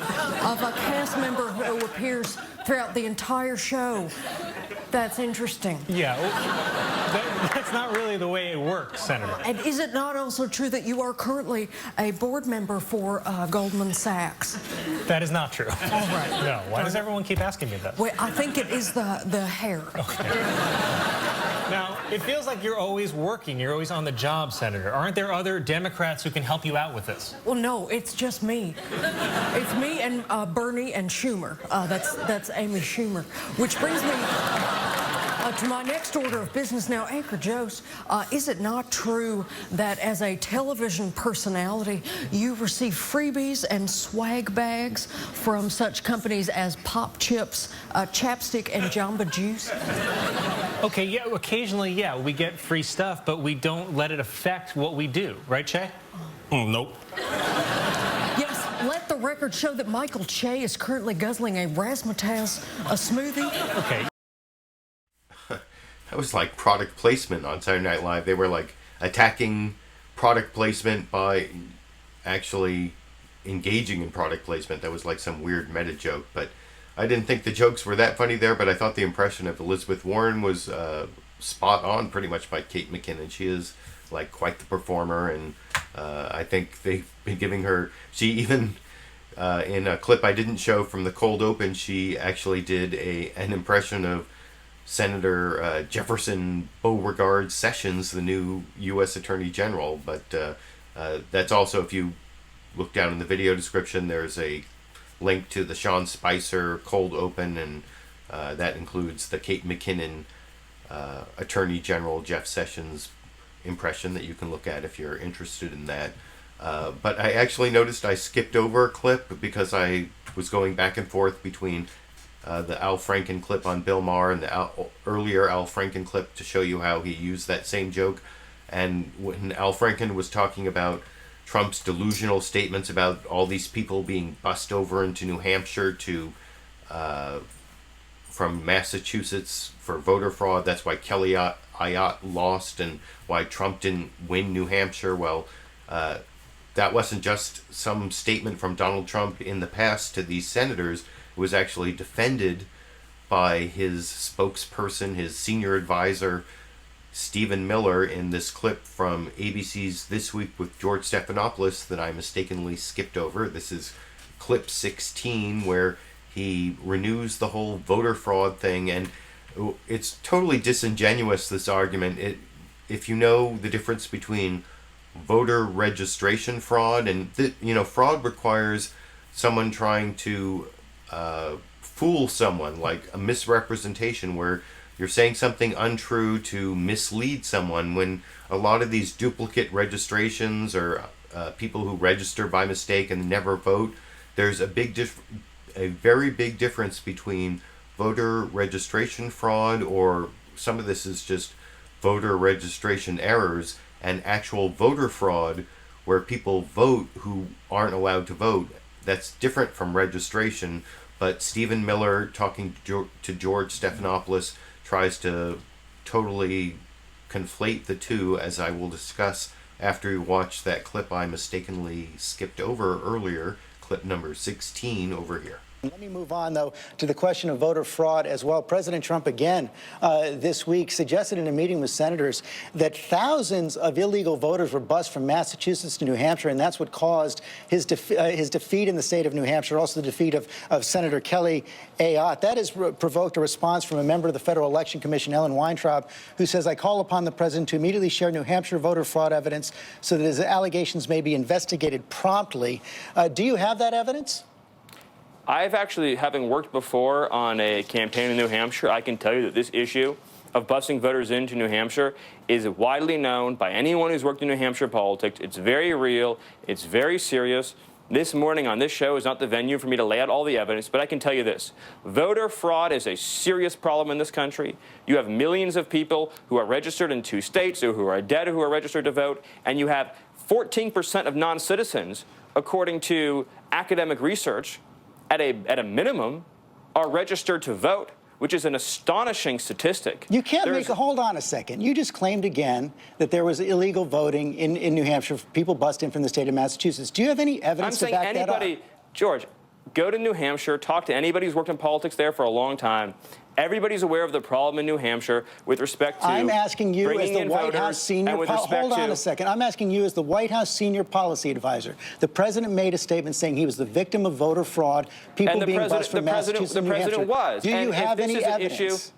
of a cast member who appears throughout the entire show. That's interesting. Yeah, that's not really the way it works, Senator. And is it not also true that you are currently a board member for Goldman Sachs? That is not true. All right. No, why does everyone keep asking me that? Well, I think it is the hair. Okay. Now, it feels like you're always working. You're always on the job, Senator. Aren't there other Democrats who can help you out with this? Well, no, it's just me. It's me and Bernie and Schumer. That's Amy Schumer. Which brings me to my next order of business. Now, Anchor Joe's, is it not true that as a television personality, you receive freebies and swag bags from such companies as Pop Chips, Chapstick, and Jamba Juice? Okay, yeah, occasionally, yeah, we get free stuff, but we don't let it affect what we do. Right, Che? Nope. Yes, let the record show that Michael Che is currently guzzling a razzmatazz, a smoothie. Okay. That was like product placement on Saturday Night Live. They were like attacking product placement by actually engaging in product placement. That was like some weird meta joke, but I didn't think the jokes were that funny there, but I thought the impression of Elizabeth Warren was spot on pretty much by Kate McKinnon. She is like quite the performer, and I think they've been giving her, she even in a clip I didn't show from the cold open, she actually did an impression of Senator Jefferson Beauregard Sessions, the new U.S. Attorney General. But that's also, if you look down in the video description, there's a link to the Sean Spicer cold open, and that includes the Kate McKinnon Attorney General Jeff Sessions impression that you can look at if you're interested in that. But I actually noticed I skipped over a clip because I was going back and forth between the Al Franken clip on Bill Maher and the earlier Al Franken clip to show you how he used that same joke. And when Al Franken was talking about Trump's delusional statements about all these people being bussed over into New Hampshire to from Massachusetts for voter fraud, that's why Kelly Ayotte lost and why Trump didn't win New Hampshire. Well, that wasn't just some statement from Donald Trump in the past to these senators. It was actually defended by his spokesperson, his senior advisor, Stephen Miller, in this clip from ABC's This Week with George Stephanopoulos that I mistakenly skipped over. This is clip 16, where he renews the whole voter fraud thing, and it's totally disingenuous, this argument. If you know the difference between voter registration fraud and fraud requires someone trying to fool someone, like a misrepresentation where you're saying something untrue to mislead someone, when a lot of these duplicate registrations or people who register by mistake and never vote, there's a very big difference between voter registration fraud, or some of this is just voter registration errors, and actual voter fraud where people vote who aren't allowed to vote. That's different from registration. But Stephen Miller, talking to George Stephanopoulos, tries to totally conflate the two, as I will discuss after you watch that clip I mistakenly skipped over earlier, clip number 16 over here. Let me move on, though, to the question of voter fraud as well. President Trump again this week suggested in a meeting with senators that thousands of illegal voters were bused from Massachusetts to New Hampshire, and that's what caused his defeat in the state of New Hampshire, also the defeat of Senator Kelly Ayotte. That has provoked a response from a member of the Federal Election Commission, Ellen Weintraub, who says, "I call upon the president to immediately share New Hampshire voter fraud evidence so that his allegations may be investigated promptly." Do you have that evidence? I've actually, having worked before on a campaign in New Hampshire, I can tell you that this issue of busing voters into New Hampshire is widely known by anyone who's worked in New Hampshire politics. It's very real. It's very serious. This morning on this show is not the venue for me to lay out all the evidence, but I can tell you this. Voter fraud is a serious problem in this country. You have millions of people who are registered in 2 states or who are dead or who are registered to vote, and you have 14% of non-citizens, according to academic research, at a minimum, are registered to vote, which is an astonishing statistic. You can't hold on a second. You just claimed again that there was illegal voting in New Hampshire, people bused in from the state of Massachusetts. Do you have any evidence to back that up? George, go to New Hampshire, talk to anybody who's worked in politics there for a long time. Everybody's aware of the problem in New Hampshire with respect to I'm asking you as the White House senior hold on a second. I'm asking you as the White House senior policy advisor. The president made a statement saying he was the victim of voter fraud, people being bused from Massachusetts and New Hampshire. The president was. Do you have any evidence?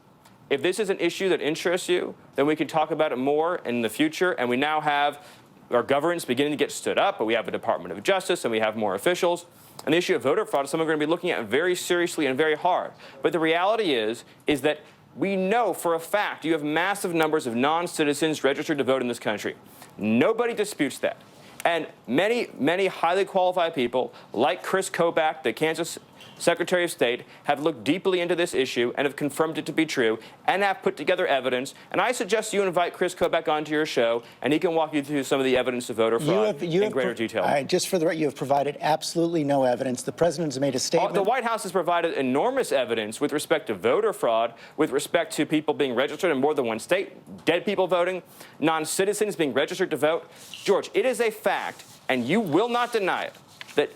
If this is an issue that interests you, then we can talk about it more in the future. And we now have our governance beginning to get stood up, but we have a Department of Justice and we have more officials. And the issue of voter fraud is something we're going to be looking at very seriously and very hard. But the reality is that we know for a fact you have massive numbers of non-citizens registered to vote in this country. Nobody disputes that. And many, many highly qualified people, like Chris Kobach, the Kansas Secretary of State, have looked deeply into this issue and have confirmed it to be true and have put together evidence. And I suggest you invite Chris Kobach onto your show, and he can walk you through some of the evidence of voter fraud in greater detail. All right, just for the record, you have provided absolutely no evidence. The president has made a statement. The White House has provided enormous evidence with respect to voter fraud, with respect to people being registered in more than one state, dead people voting, non-citizens being registered to vote. George, it is a fact, and you will not deny it, that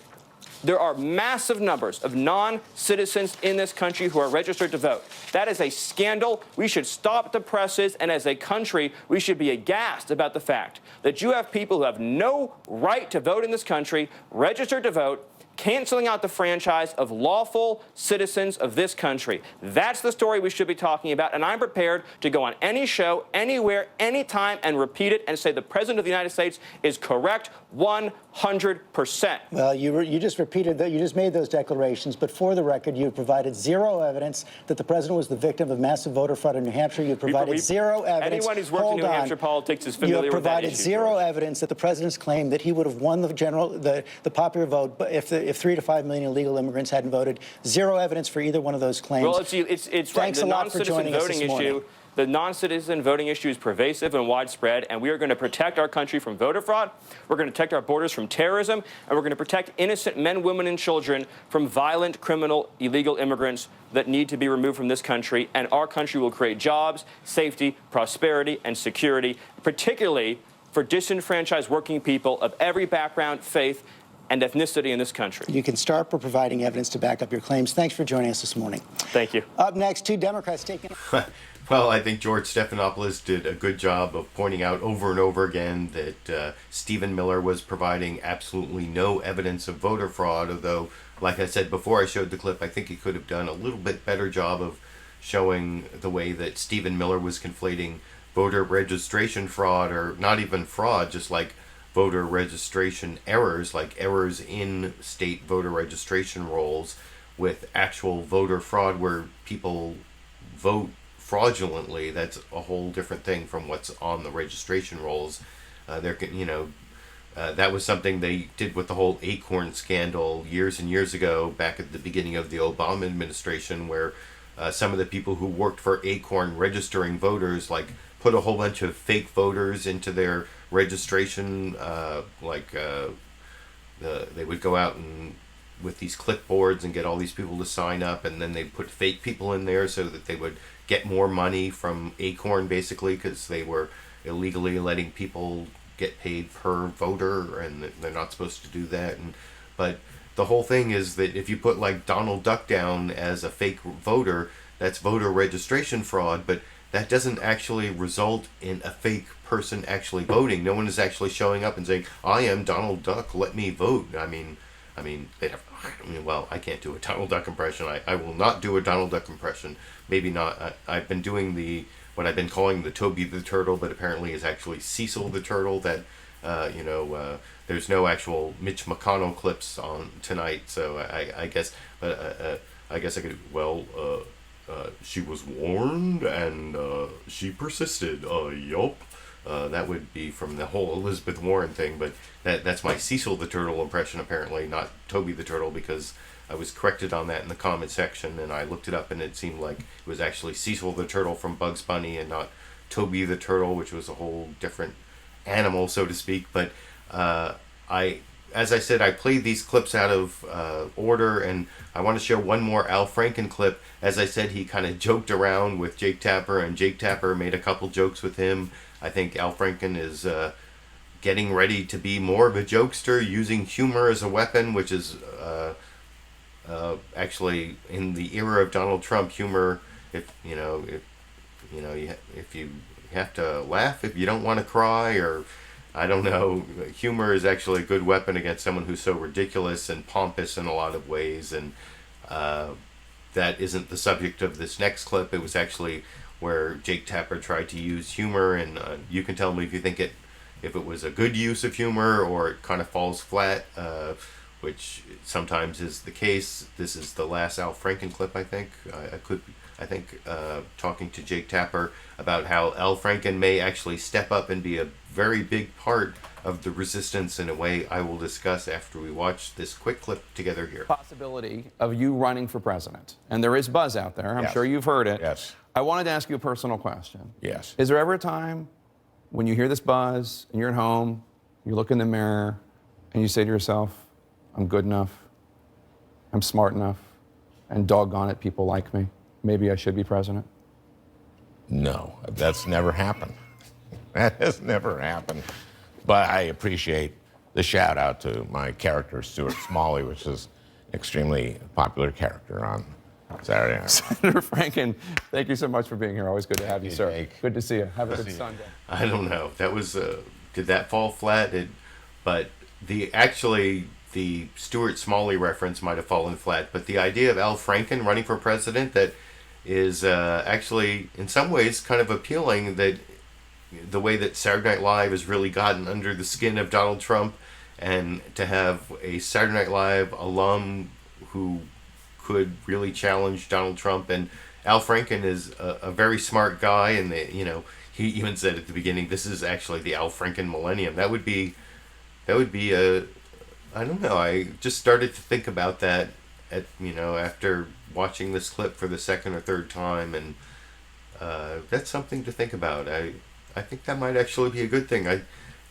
there are massive numbers of non-citizens in this country who are registered to vote. That is a scandal. We should stop the presses, and as a country, we should be aghast about the fact that you have people who have no right to vote in this country, registered to vote, canceling out the franchise of lawful citizens of this country. That's the story we should be talking about, and I'm prepared to go on any show, anywhere, anytime, and repeat it and say the President of the United States is correct 100%. Well, you just repeated that. You just made those declarations, but for the record, you have provided zero evidence that the president was the victim of massive voter fraud in New Hampshire. You provided zero evidence. Anyone who's worked in New Hampshire politics is familiar with that issue. You have provided zero evidence that the president's claim that he would have won the popular vote if 3 to 5 million illegal immigrants hadn't voted. Zero evidence for either one of those claims. Well, it's Thanks a lot for joining us this morning. The non-citizen voting issue is pervasive and widespread, and we are going to protect our country from voter fraud. We're going to protect our borders from terrorism, and we're going to protect innocent men, women, and children from violent, criminal, illegal immigrants that need to be removed from this country. And our country will create jobs, safety, prosperity, and security, particularly for disenfranchised working people of every background, faith, and ethnicity in this country. You can start by providing evidence to back up your claims. Thanks for joining us this morning. Thank you. Up next, 2 Democrats taking... Well, I think George Stephanopoulos did a good job of pointing out over and over again that Stephen Miller was providing absolutely no evidence of voter fraud, although, like I said before I showed the clip, I think he could have done a little bit better job of showing the way that Stephen Miller was conflating voter registration fraud, or not even fraud, just like voter registration errors, like errors in state voter registration rolls, with actual voter fraud where people vote fraudulently, that's a whole different thing from what's on the registration rolls. That was something they did with the whole Acorn scandal years and years ago, back at the beginning of the Obama administration, where some of the people who worked for Acorn registering voters, like, put a whole bunch of fake voters into their registration. They would go out and with these clipboards and get all these people to sign up, and then they put fake people in there so that they would get more money from Acorn, basically, because they were illegally letting people get paid per voter, and they're not supposed to do that. But the whole thing is that if you put, like, Donald Duck down as a fake voter, that's voter registration fraud, but that doesn't actually result in a fake person actually voting. No one is actually showing up and saying, "I am Donald Duck, let me vote." Well, I can't do a Donald Duck impression. I will not do a Donald Duck impression. Maybe not. I've been doing what I've been calling the Toby the Turtle, but apparently is actually Cecil the Turtle. That there's no actual Mitch McConnell clips on tonight, so I guess I could. She was warned and she persisted. Yup. That would be from the whole Elizabeth Warren thing, but that's my Cecil the Turtle impression, apparently, not Toby the Turtle, because I was corrected on that in the comment section, and I looked it up, and it seemed like it was actually Cecil the Turtle from Bugs Bunny and not Toby the Turtle, which was a whole different animal, so to speak. But as I said, I played these clips out of order, and I want to show one more Al Franken clip. As I said, he kind of joked around with Jake Tapper, and Jake Tapper made a couple jokes with him. I think Al Franken is getting ready to be more of a jokester, using humor as a weapon, which is actually, in the era of Donald Trump, humor, if you have to laugh if you don't want to cry, or I don't know, humor is actually a good weapon against someone who's so ridiculous and pompous in a lot of ways. And that isn't the subject of this next clip. It was actually where Jake Tapper tried to use humor, and you can tell me if you think if it was a good use of humor or it kind of falls flat, which sometimes is the case. This is the last Al Franken clip, I think. Talking to Jake Tapper about how Al Franken may actually step up and be a very big part of the resistance in a way I will discuss after we watch this quick clip together here. Possibility of you running for president, and there is buzz out there. I'm sure you've heard it. Yes. I wanted to ask you a personal question. Yes. Is there ever a time when you hear this buzz and you're at home, you look in the mirror, and you say to yourself, "I'm good enough, I'm smart enough, and doggone it, people like me. Maybe I should be president"? No, that's never happened. That has never happened. But I appreciate the shout out to my character, Stuart Smalley, which is an extremely popular character on Saturday night. Senator Franken, thank you so much for being here. Always good to have you, sir. Jake. Good to see you. Have a good Sunday. I don't know. That was did that fall flat? But the Stuart Smalley reference might have fallen flat. But the idea of Al Franken running for president, that is actually in some ways kind of appealing. That the way that Saturday Night Live has really gotten under the skin of Donald Trump, and to have a Saturday Night Live alum who could really challenge Donald Trump. And Al Franken is a very smart guy, and he even said at the beginning, this is actually the Al Franken millennium. That would be a, I don't know, I just started to think about that after watching this clip for the second or third time, and that's something to think about. I think that might actually be a good thing.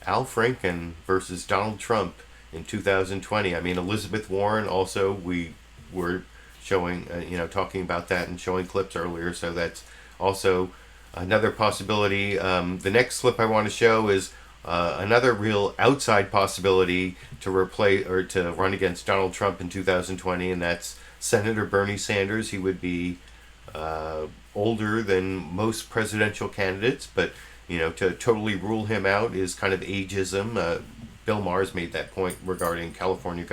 Al Franken versus Donald Trump in 2020. I mean, Elizabeth Warren also, we were showing, talking about that and showing clips earlier, so that's also another possibility. The next clip I want to show is another real outside possibility to replace or to run against Donald Trump in 2020, and that's Senator Bernie Sanders. He would be older than most presidential candidates, but to totally rule him out is kind of ageism. Bill Maher's made that point regarding California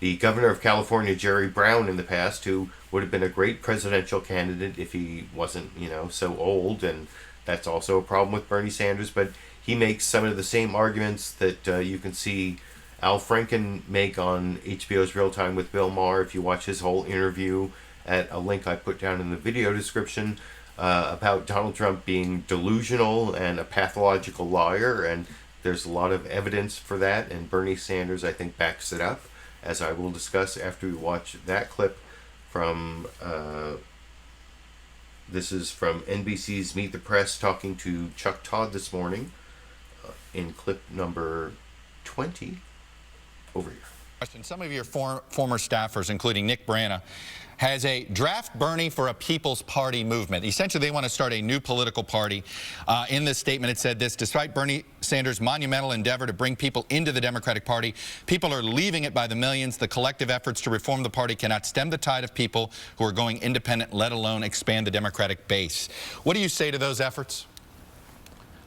the governor of California, Jerry Brown, in the past, who would have been a great presidential candidate if he wasn't, so old. And that's also a problem with Bernie Sanders. But he makes some of the same arguments that you can see Al Franken make on HBO's Real Time with Bill Maher if you watch his whole interview. at a link I put down in the video description about Donald Trump being delusional and a pathological liar, and there's a lot of evidence for that, and Bernie Sanders, I think, backs it up, as I will discuss after we watch that clip from, this is from NBC's Meet the Press talking to Chuck Todd this morning in clip number 20. Over here. Some of your former staffers, including Nick Brana, has a draft Bernie for a People's Party movement. Essentially, they want to start a new political party. In this statement, it said this: despite Bernie Sanders' monumental endeavor to bring people into the Democratic Party, people are leaving it by the millions. The collective efforts to reform the party cannot stem the tide of people who are going independent, let alone expand the Democratic base. What do you say to those efforts?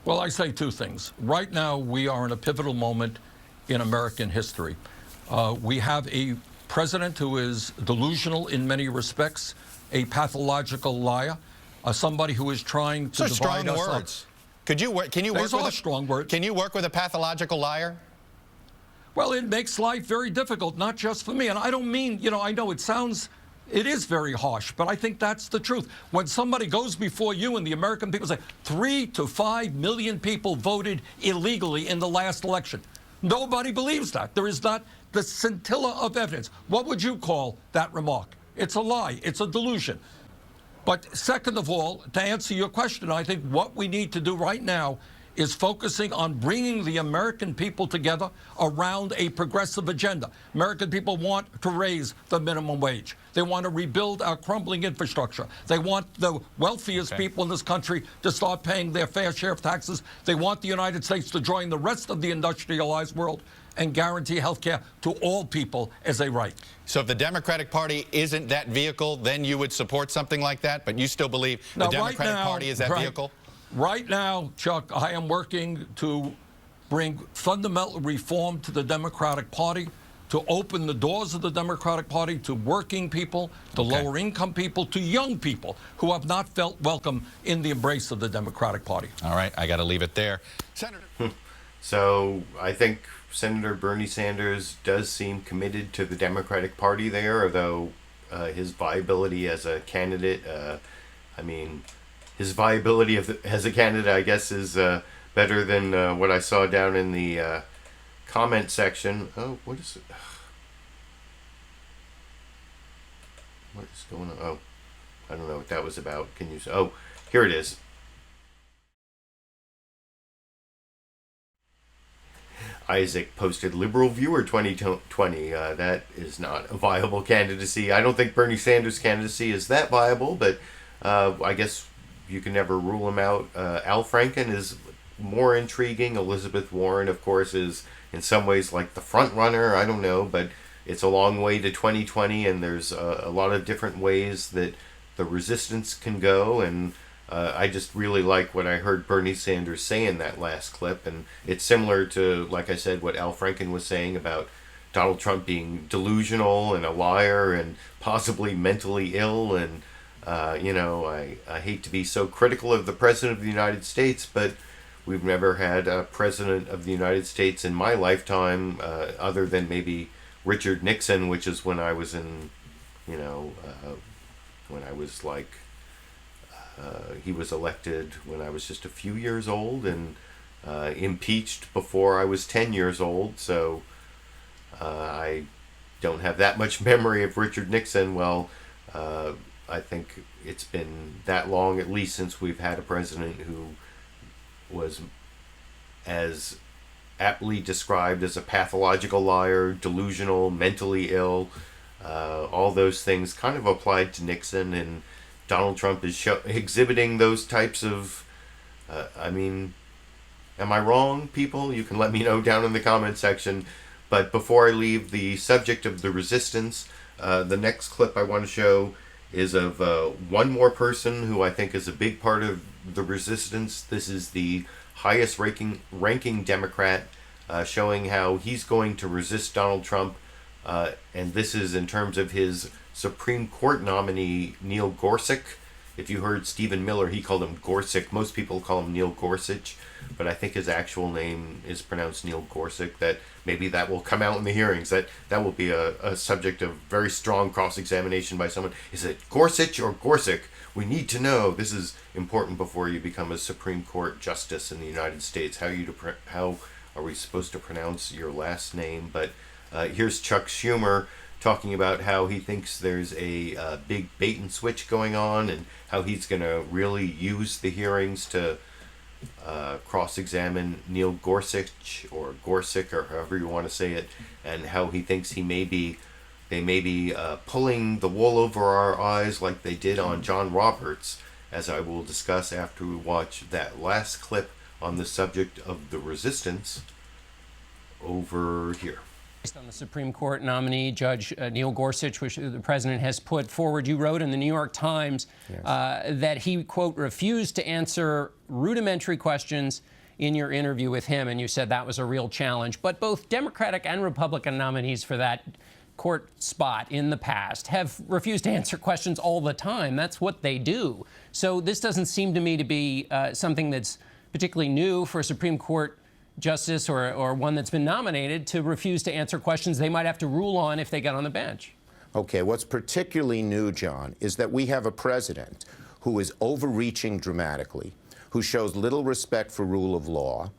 Well, I say two things. Right now, we are in a pivotal moment in American history. We have a president who is delusional in many respects, a pathological liar, somebody who is trying to divide us up. Can you work strong words. Can you work with a pathological liar? Well, it makes life very difficult, not just for me. And I don't mean, I know it is very harsh, but I think that's the truth. When somebody goes before you and the American people say 3 to 5 million people voted illegally in the last election, nobody believes that. There is not the scintilla of evidence. What would you call that remark? It's a lie. It's a delusion. But second of all, to answer your question, I think what we need to do right now is focusing on bringing the American people together around a progressive agenda. American people want to raise the minimum wage. They want to rebuild our crumbling infrastructure. They want the wealthiest people in this country to start paying their fair share of taxes. They want the United States to join the rest of the industrialized world and guarantee health care to all people as a right. So if the Democratic Party isn't that vehicle, then you would support something like that? But you still believe the Democratic Party is that vehicle? Right now, Chuck, I am working to bring fundamental reform to the Democratic Party, to open the doors of the Democratic Party to working people, to lower income people, to young people who have not felt welcome in the embrace of the Democratic Party. All right, I got to leave it there. Senator. So I think Senator Bernie Sanders does seem committed to the Democratic Party there, although his viability as a candidate, his viability as a candidate, I guess, is better than what I saw down in the comment section. Oh, what is it? What is going on? Oh, I don't know what that was about. Can you? Oh, here it is. Isaac posted LiberalViewer 2020. That is not a viable candidacy. I don't think Bernie Sanders' candidacy is that viable, but I guess you can never rule him out. Al Franken is more intriguing. Elizabeth Warren, of course, is in some ways like the front runner. I don't know, but it's a long way to 2020, and there's a lot of different ways that the resistance can go, and I just really like what I heard Bernie Sanders say in that last clip, and it's similar to, like I said, what Al Franken was saying about Donald Trump being delusional and a liar and possibly mentally ill, and I hate to be so critical of the President of the United States, but we've never had a President of the United States in my lifetime other than maybe Richard Nixon, which is when I was in, when I was like, he was elected when I was just a few years old and impeached before I was 10 years old. So I don't have that much memory of Richard Nixon. Well, I think it's been that long, at least, since we've had a president who was as aptly described as a pathological liar, delusional, mentally ill. All those things kind of applied to Nixon, and Donald Trump is exhibiting those types of, am I wrong, people? You can let me know down in the comment section. But before I leave the subject of the resistance, the next clip I want to show is of one more person who I think is a big part of the resistance. This is the highest ranking Democrat, showing how he's going to resist Donald Trump. And this is in terms of his Supreme Court nominee, Neil Gorsuch. if you heard Stephen Miller, he called him Gorsuch. Most people call him Neil Gorsuch, but I think his actual name is pronounced Neil Gorsuch. That maybe that will come out in the hearings. That will be a subject of very strong cross-examination by someone. Is it Gorsuch or Gorsuch? We need to know. This is important before you become a Supreme Court justice in the United States. How are we supposed to pronounce your last name? But here's Chuck Schumer talking about how he thinks there's a big bait and switch going on, and how he's going to really use the hearings to cross-examine Neil Gorsuch or however you want to say it, and how he thinks they may be pulling the wool over our eyes like they did on John Roberts, as I will discuss after we watch that last clip on the subject of the resistance over here. Based on the Supreme Court nominee, Judge Neil Gorsuch, which the president has put forward, you wrote in the New York Times that he, quote, refused to answer rudimentary questions in your interview with him, and you said that was a real challenge. But both Democratic and Republican nominees for that court spot in the past have refused to answer questions all the time. That's what they do. So this doesn't seem to me to be something that's particularly new for a Supreme Court justice or one that's been nominated to refuse to answer questions they might have to rule on if they get on the bench. Okay, what's particularly new, John, is that we have a president who is overreaching dramatically, who shows little respect for rule of law,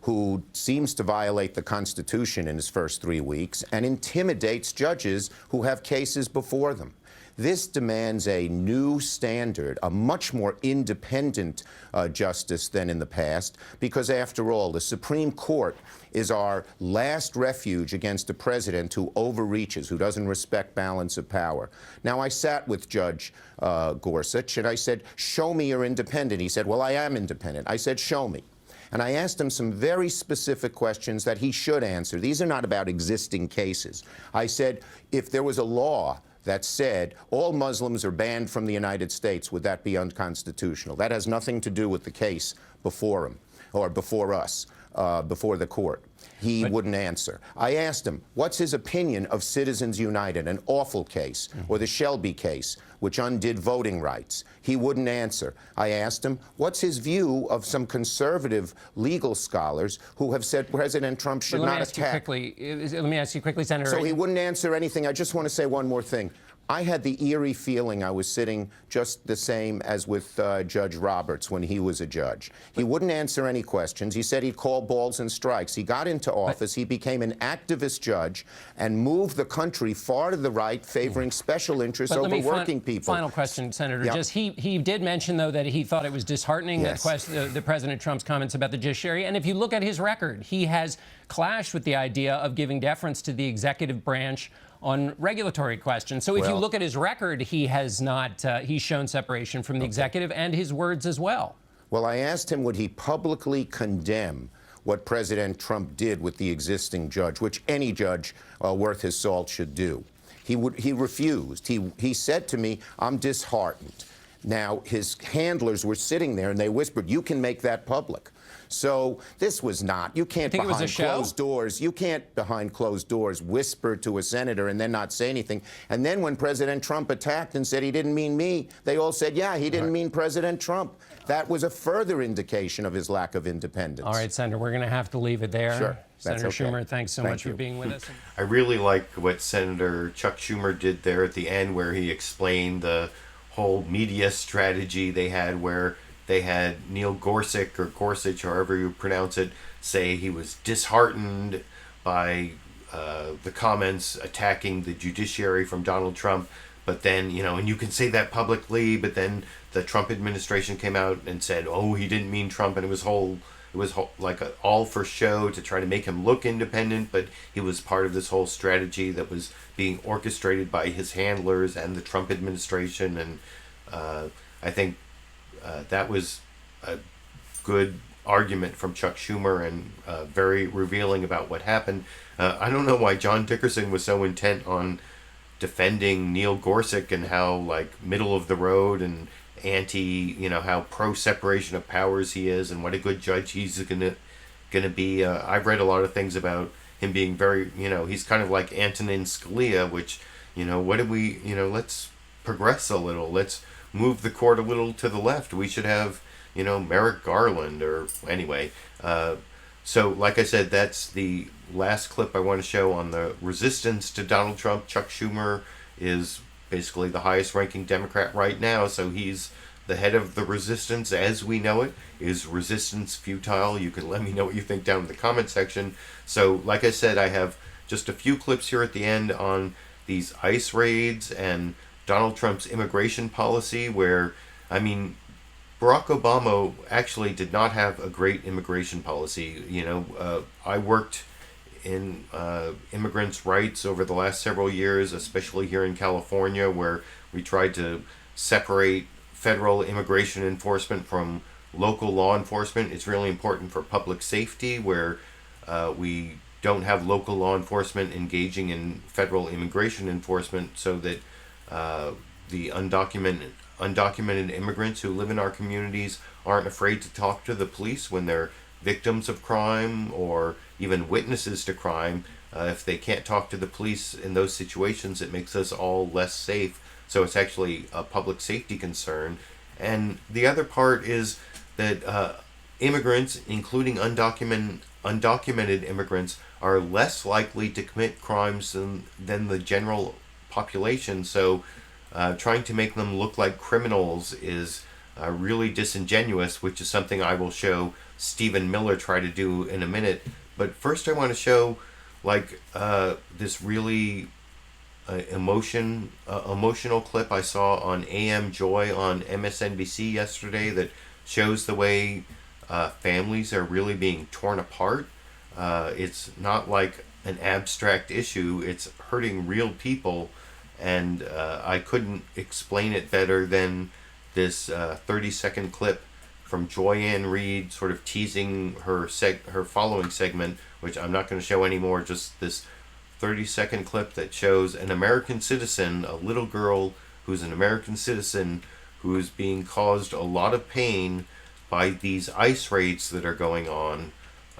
who seems to violate the Constitution in his first 3 weeks, and intimidates judges who have cases before them. This demands a new standard, a much more independent justice than in the past, because after all, the Supreme Court is our last refuge against a president who overreaches, who doesn't respect balance of power. Now, I sat with Judge Gorsuch, and I said, show me you're independent. He said, well, I am independent. I said, show me. And I asked him some very specific questions that he should answer. These are not about existing cases. I said, if there was a law that said all Muslims are banned from the United States, would that be unconstitutional? That has nothing to do with the case before him, or before us, before the court. He wouldn't answer. I asked him, what's his opinion of Citizens United, an awful case, or the Shelby case, which undid voting rights? He wouldn't answer. I asked him, what's his view of some conservative legal scholars who have said President Trump should not attack? Let me ask you quickly, Senator. So he wouldn't answer anything. I just want to say one more thing. I had the eerie feeling I was sitting just the same as with Judge Roberts when he was a judge. He wouldn't answer any questions. He said he'd call balls and strikes. He got into office. He became an activist judge and moved the country far to the right, favoring special interests over working people. Final question, Senator. Just he did mention, though, that he thought it was disheartening that the President Trump's comments about the judiciary. And if you look at his record, he has clashed with the idea of giving deference to the executive branch on regulatory questions. So if you look at his record, he has not, he's shown separation from the executive and his words as well. Well, I asked him, would he publicly condemn what President Trump did with the existing judge, which any judge worth his salt should do. He refused. He said to me, I'm disheartened. Now, his handlers were sitting there and they whispered, you can make that public. So this was not, you can't behind closed doors, you can't behind closed doors whisper to a senator and then not say anything. And then when President Trump attacked and said he didn't mean me, they all said, yeah, he didn't mean President Trump. That was a further indication of his lack of independence. All right, Senator, we're going to have to leave it there. Sure. Senator Schumer, thanks so much for being with us. I really like what Senator Chuck Schumer did there at the end, where he explained the whole media strategy they had, where they had Neil Gorsuch, or Gorsuch, however you pronounce it, say he was disheartened by the comments attacking the judiciary from Donald Trump. But then, you know, and you can say that publicly, but then the Trump administration came out and said, oh, he didn't mean Trump, and it was like all for show to try to make him look independent, but he was part of this whole strategy that was being orchestrated by his handlers and the Trump administration. And I think that was a good argument from Chuck Schumer, and very revealing about what happened. I don't know why John Dickerson was so intent on defending Neil Gorsuch and how, like, middle of the road and how pro separation of powers he is, and what a good judge he's gonna be. I've read a lot of things about him being very, he's kind of like Antonin Scalia, which, what do we, let's progress a little. Let's move the court a little to the left. We should have, Merrick Garland or anyway. So, like I said, that's the last clip I want to show on the resistance to Donald Trump. Chuck Schumer is basically the highest ranking Democrat right now, so he's the head of the resistance as we know it. Is resistance futile? You can let me know what you think down in the comment section. So, like I said, I have just a few clips here at the end on these ICE raids and Donald Trump's immigration policy where, Barack Obama actually did not have a great immigration policy. I worked in immigrants' rights over the last several years, especially here in California, where we tried to separate federal immigration enforcement from local law enforcement. It's really important for public safety, where we don't have local law enforcement engaging in federal immigration enforcement, so that the undocumented immigrants who live in our communities aren't afraid to talk to the police when they're victims of crime or even witnesses to crime. If they can't talk to the police in those situations, it makes us all less safe. So it's actually a public safety concern. And the other part is that immigrants, including undocumented immigrants, are less likely to commit crimes than the general population. So trying to make them look like criminals is really disingenuous, which is something I will show Stephen Miller try to do in a minute. But first I want to show this really emotional clip I saw on AM Joy on MSNBC yesterday that shows the way families are really being torn apart. It's not like an abstract issue, it's hurting real people, and I couldn't explain it better than this 30-second clip from Joyanne Reid sort of teasing her following segment, which I'm not going to show anymore, just this 30-second clip that shows an American citizen, a little girl who's an American citizen who's being caused a lot of pain by these ICE raids that are going on,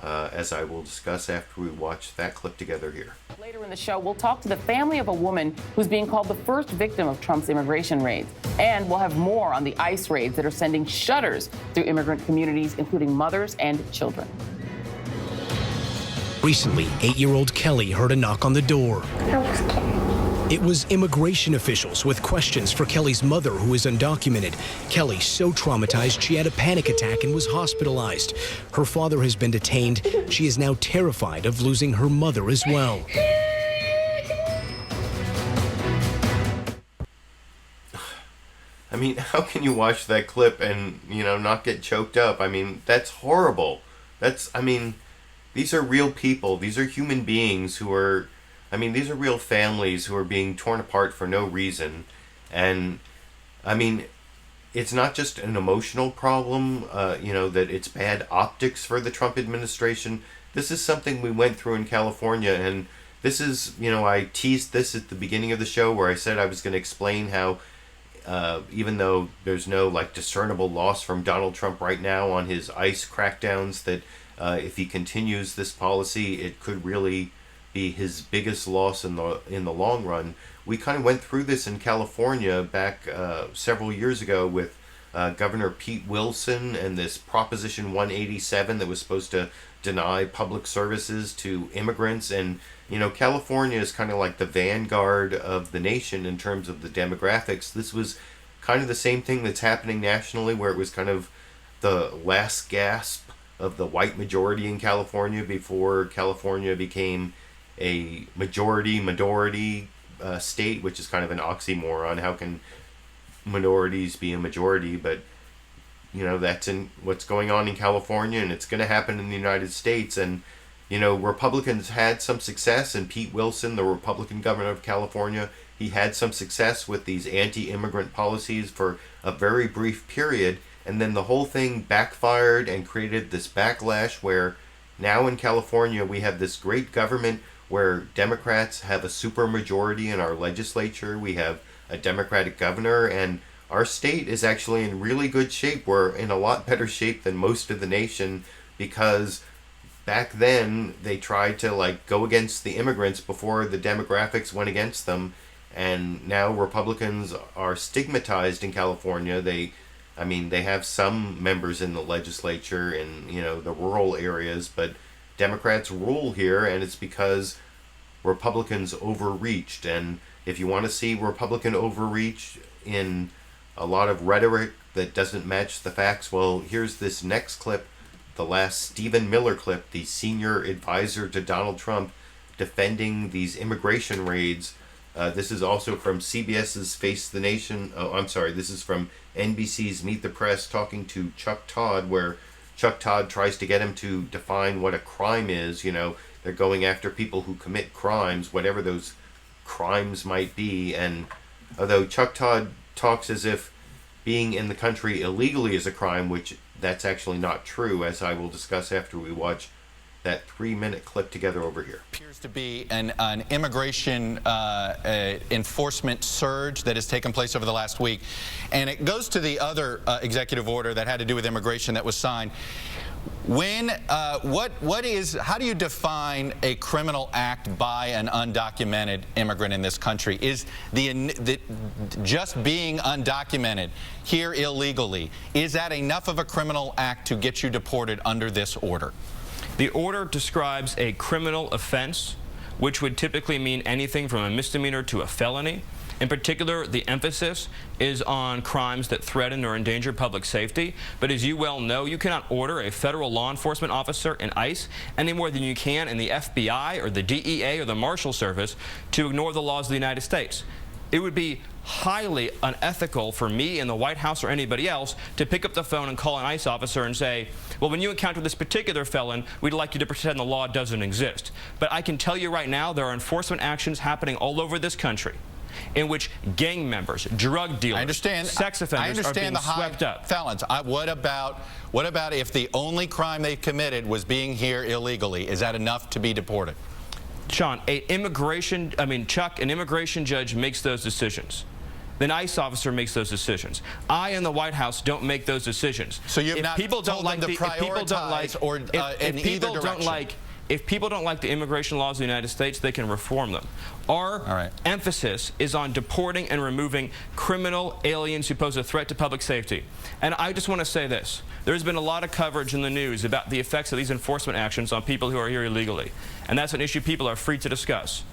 as I will discuss after we watch that clip together here. Later in the show, we'll talk to the family of a woman who's being called the first victim of Trump's immigration raids. And we'll have more on the ICE raids that are sending shudders through immigrant communities, including mothers and children. Recently, 8-year-old Kelly heard a knock on the door. It was immigration officials with questions for Kelly's mother, who is undocumented. Kelly so traumatized she had a panic attack and was hospitalized. Her father has been detained. She is now terrified of losing her mother as well. How can you watch that clip and, not get choked up? That's horrible. These are real people. These are human beings who are, these are real families who are being torn apart for no reason. And, it's not just an emotional problem, that it's bad optics for the Trump administration. This is something we went through in California, and this is, I teased this at the beginning of the show where I said I was going to explain how even though there's no discernible loss from Donald Trump right now on his ICE crackdowns, that if he continues this policy, it could really be his biggest loss in the long run. We kind of went through this in California back several years ago with Governor Pete Wilson and this Proposition 187 that was supposed to deny public services to immigrants. And California is kind of like the vanguard of the nation in terms of the demographics. This was kind of the same thing that's happening nationally, where it was kind of the last gasp of the white majority in California before California became a minority state, which is kind of an oxymoron. How can minorities be a majority? But that's in what's going on in California, and it's going to happen in the United States. And Republicans had some success, and Pete Wilson, the Republican governor of California, he had some success with these anti-immigrant policies for a very brief period, and then the whole thing backfired and created this backlash where now in California we have this great government where Democrats have a supermajority in our legislature. We have a Democratic governor, and our state is actually in really good shape. We're in a lot better shape than most of the nation, because back then they tried to go against the immigrants before the demographics went against them, And now Republicans are stigmatized in California. They have some members in the legislature in, the rural areas, but Democrats rule here, and it's because Republicans overreached. And if you want to see Republican overreach in a lot of rhetoric that doesn't match the facts, well, here's this next clip, the last Stephen Miller clip, the senior advisor to Donald Trump, defending these immigration raids. This is also from CBS's Face the Nation. Oh, I'm sorry. This is from NBC's Meet the Press, talking to Chuck Todd, where Chuck Todd tries to get him to define what a crime is. They're going after people who commit crimes, whatever those crimes might be. And although Chuck Todd talks as if being in the country illegally is a crime, which that's actually not true, as I will discuss after we watch that 3-minute clip together over here. Appears to be an immigration enforcement surge that has taken place over the last week. And it goes to the other executive order that had to do with immigration that was signed. How do you define a criminal act by an undocumented immigrant in this country? Is just being undocumented here illegally, is that enough of a criminal act to get you deported under this order? The order describes a criminal offense, which would typically mean anything from a misdemeanor to a felony. In particular, the emphasis is on crimes that threaten or endanger public safety. But as you well know, you cannot order a federal law enforcement officer in ICE any more than you can in the FBI or the DEA or the Marshal Service to ignore the laws of the United States. It would be highly unethical for me in the White House or anybody else to pick up the phone and call an ICE officer and say, well, when you encounter this particular felon, we'd like you to pretend the law doesn't exist. But I can tell you right now, there are enforcement actions happening all over this country in which gang members, drug dealers, sex offenders are being swept up. Felons. What about if the only crime they committed was being here illegally? Is that enough to be deported? Sean, an immigration judge makes those decisions. An ICE officer makes those decisions. I in the White House don't make those decisions. So you've not told them to prioritize or in either direction? If people don't like the immigration laws of the United States, they can reform them. Our emphasis is on deporting and removing criminal aliens who pose a threat to public safety. And I just want to say this. There's been a lot of coverage in the news about the effects of these enforcement actions on people who are here illegally. And that's an issue people are free to discuss.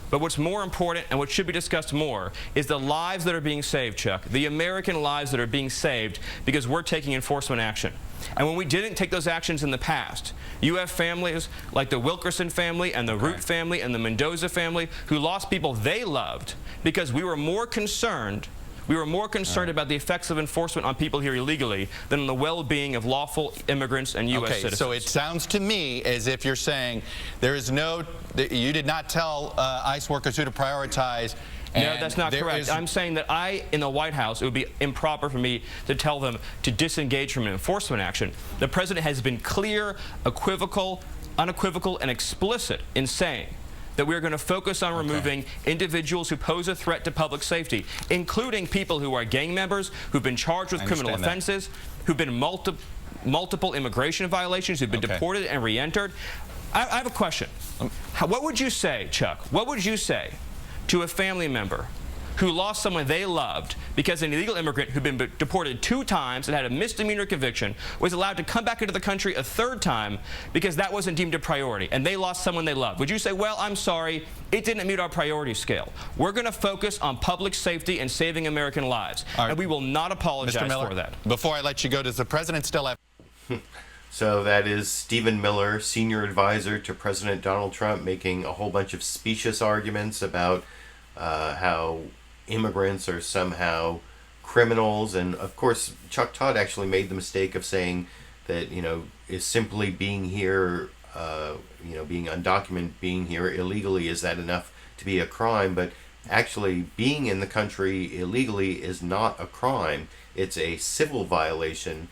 But what's more important and what should be discussed more is the lives that are being saved, Chuck. The American lives that are being saved because we're taking enforcement action. And when we didn't take those actions in the past, you have families like the Wilkerson family and the Root family and the Mendoza family who lost people they loved because we were more concerned about the effects of enforcement on people here illegally than on the well-being of lawful immigrants and U.S. citizens. So it sounds to me as if you're saying you did not tell ICE workers who to prioritize. No, that's not correct. I'm saying that in the White House, it would be improper for me to tell them to disengage from an enforcement action. The president has been clear, unequivocal, and explicit in saying that we're going to focus on removing individuals who pose a threat to public safety, including people who are gang members, who've been charged with criminal offenses, who've been multiple immigration violations, who've been deported and re-entered. I have a question. What would you say, Chuck? What would you say to a family member who lost someone they loved because an illegal immigrant who'd been deported 2 times and had a misdemeanor conviction was allowed to come back into the country a 3rd time because that wasn't deemed a priority and they lost someone they loved? Would you say, well, I'm sorry, it didn't meet our priority scale. We're going to focus on public safety and saving American lives, and we will not apologize for that. Before I let you go, does the president still have... So that is Stephen Miller, senior advisor to President Donald Trump, making a whole bunch of specious arguments about how immigrants are somehow criminals. And of course, Chuck Todd actually made the mistake of saying that, is simply being here, being undocumented, being here illegally, is that enough to be a crime? But actually, being in the country illegally is not a crime. It's a civil violation.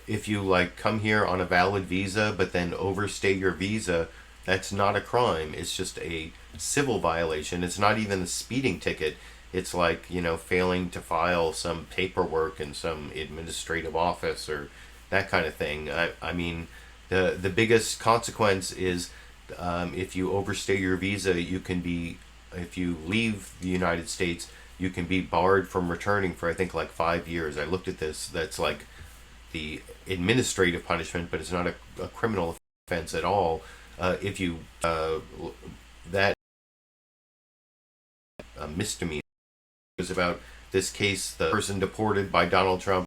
If you come here on a valid visa but then overstay your visa, that's not a crime. It's just a civil violation. It's not even a speeding ticket. It's like, failing to file some paperwork in some administrative office or that kind of thing. I mean, the biggest consequence is if you overstay your visa, you can be if you leave the United States, you can be barred from returning for, I think, like 5 years. I looked at this. That's like the administrative punishment, but it's not a criminal offense at all. If you that a misdemeanor. It was about this case, the person deported by Donald Trump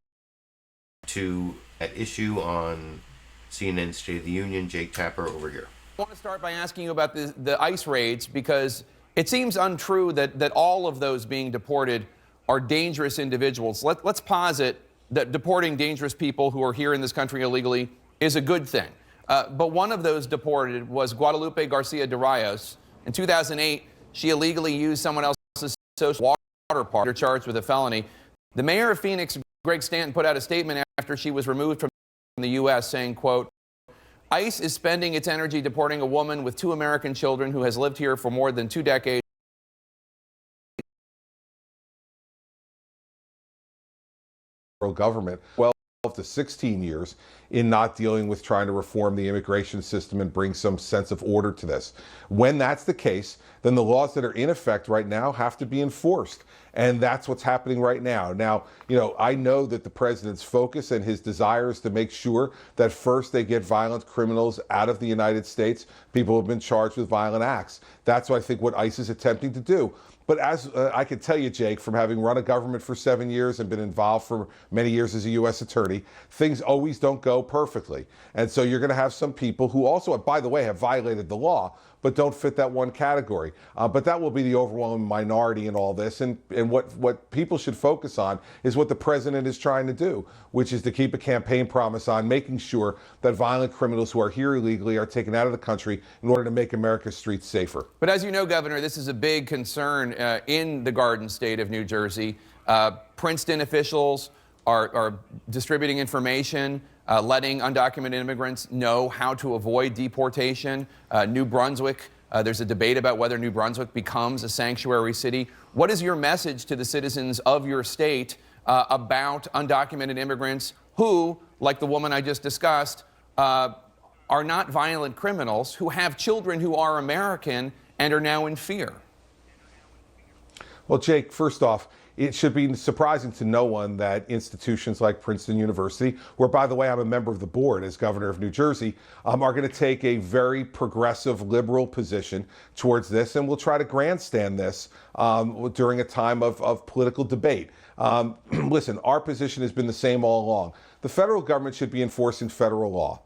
to at issue on CNN State of the Union. Jake Tapper over here. I want to start by asking you about the ICE raids, because it seems untrue that all of those being deported are dangerous individuals. Let's posit that deporting dangerous people who are here in this country illegally is a good thing. But one of those deported was Guadalupe Garcia de Rayos. In 2008, she illegally used someone else's social water park, charged with a felony. The mayor of Phoenix, Greg Stanton, put out a statement after she was removed from the U.S. saying, quote, ICE is spending its energy deporting a woman with 2 American children who has lived here for more than 2 decades. Government 12 to 16 years in not dealing with trying to reform the immigration system and bring some sense of order to this. When that's the case, then the laws that are in effect right now have to be enforced. And that's what's happening right now. Now, I know that the president's focus and his desire is to make sure that first they get violent criminals out of the United States, people who have been charged with violent acts. That's, I think, what ICE is attempting to do. But as I can tell you, Jake, from having run a government for 7 years and been involved for many years as a U.S. attorney, things always don't go perfectly. And so you're going to have some people who also, by the way, have violated the law, but don't fit that one category. But that will be the overwhelming minority in all this. And what people should focus on is what the president is trying to do, which is to keep a campaign promise on making sure that violent criminals who are here illegally are taken out of the country in order to make America's streets safer. But as you know, Governor, this is a big concern in the Garden State of New Jersey. Princeton officials are distributing information, letting undocumented immigrants know how to avoid deportation. New Brunswick, there's a debate about whether New Brunswick becomes a sanctuary city. What is your message to the citizens of your state about undocumented immigrants who, like the woman I just discussed, are not violent criminals, who have children who are American and are now in fear? Well, Jake, first off, it should be surprising to no one that institutions like Princeton University, where, by the way, I'm a member of the board as governor of New Jersey, are going to take a very progressive, liberal position towards this, and will try to grandstand this during a time of political debate. Listen, our position has been the same all along. The federal government should be enforcing federal law.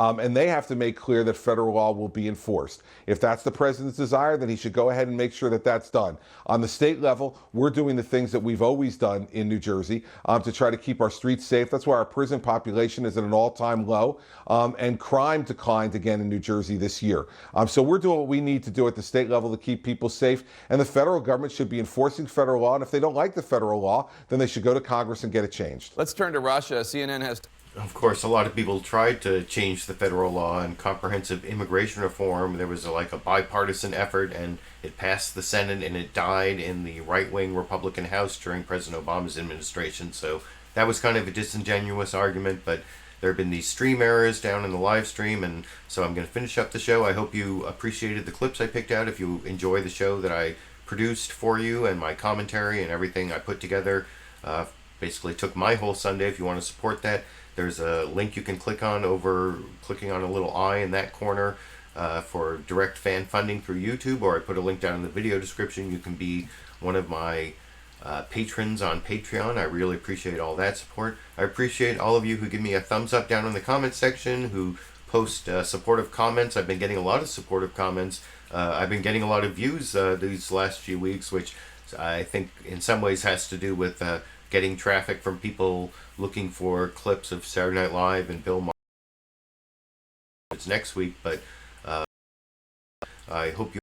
And they have to make clear that federal law will be enforced. If that's the president's desire, then he should go ahead and make sure that that's done. On the state level, we're doing the things that we've always done in New Jersey to try to keep our streets safe. That's why our prison population is at an all-time low, and crime declined again in New Jersey this year. So we're doing what we need to do at the state level to keep people safe, and the federal government should be enforcing federal law, and if they don't like the federal law, then they should go to Congress and get it changed. Let's turn to Russia. CNN has... Of course, a lot of people tried to change the federal law and comprehensive immigration reform. There was like a bipartisan effort, and it passed the Senate, and it died in the right-wing Republican House during President Obama's administration. So that was kind of a disingenuous argument, but there have been these stream errors down in the live stream, and so I'm going to finish up the show. I hope you appreciated the clips I picked out. If you enjoy the show that I produced for you and my commentary and everything I put together, basically took my whole Sunday. If you want to support that, there's a link you can click on clicking on a little eye in that corner for direct fan funding through YouTube, or I put a link down in the video description. You can be one of my patrons on Patreon. I really appreciate all that support. I appreciate all of you who give me a thumbs up down in the comments section, who post supportive comments. I've been getting a lot of supportive comments. I've been getting a lot of views these last few weeks, which I think in some ways has to do with getting traffic from people looking for clips of Saturday Night Live and Bill Maher. It's next week, but I hope you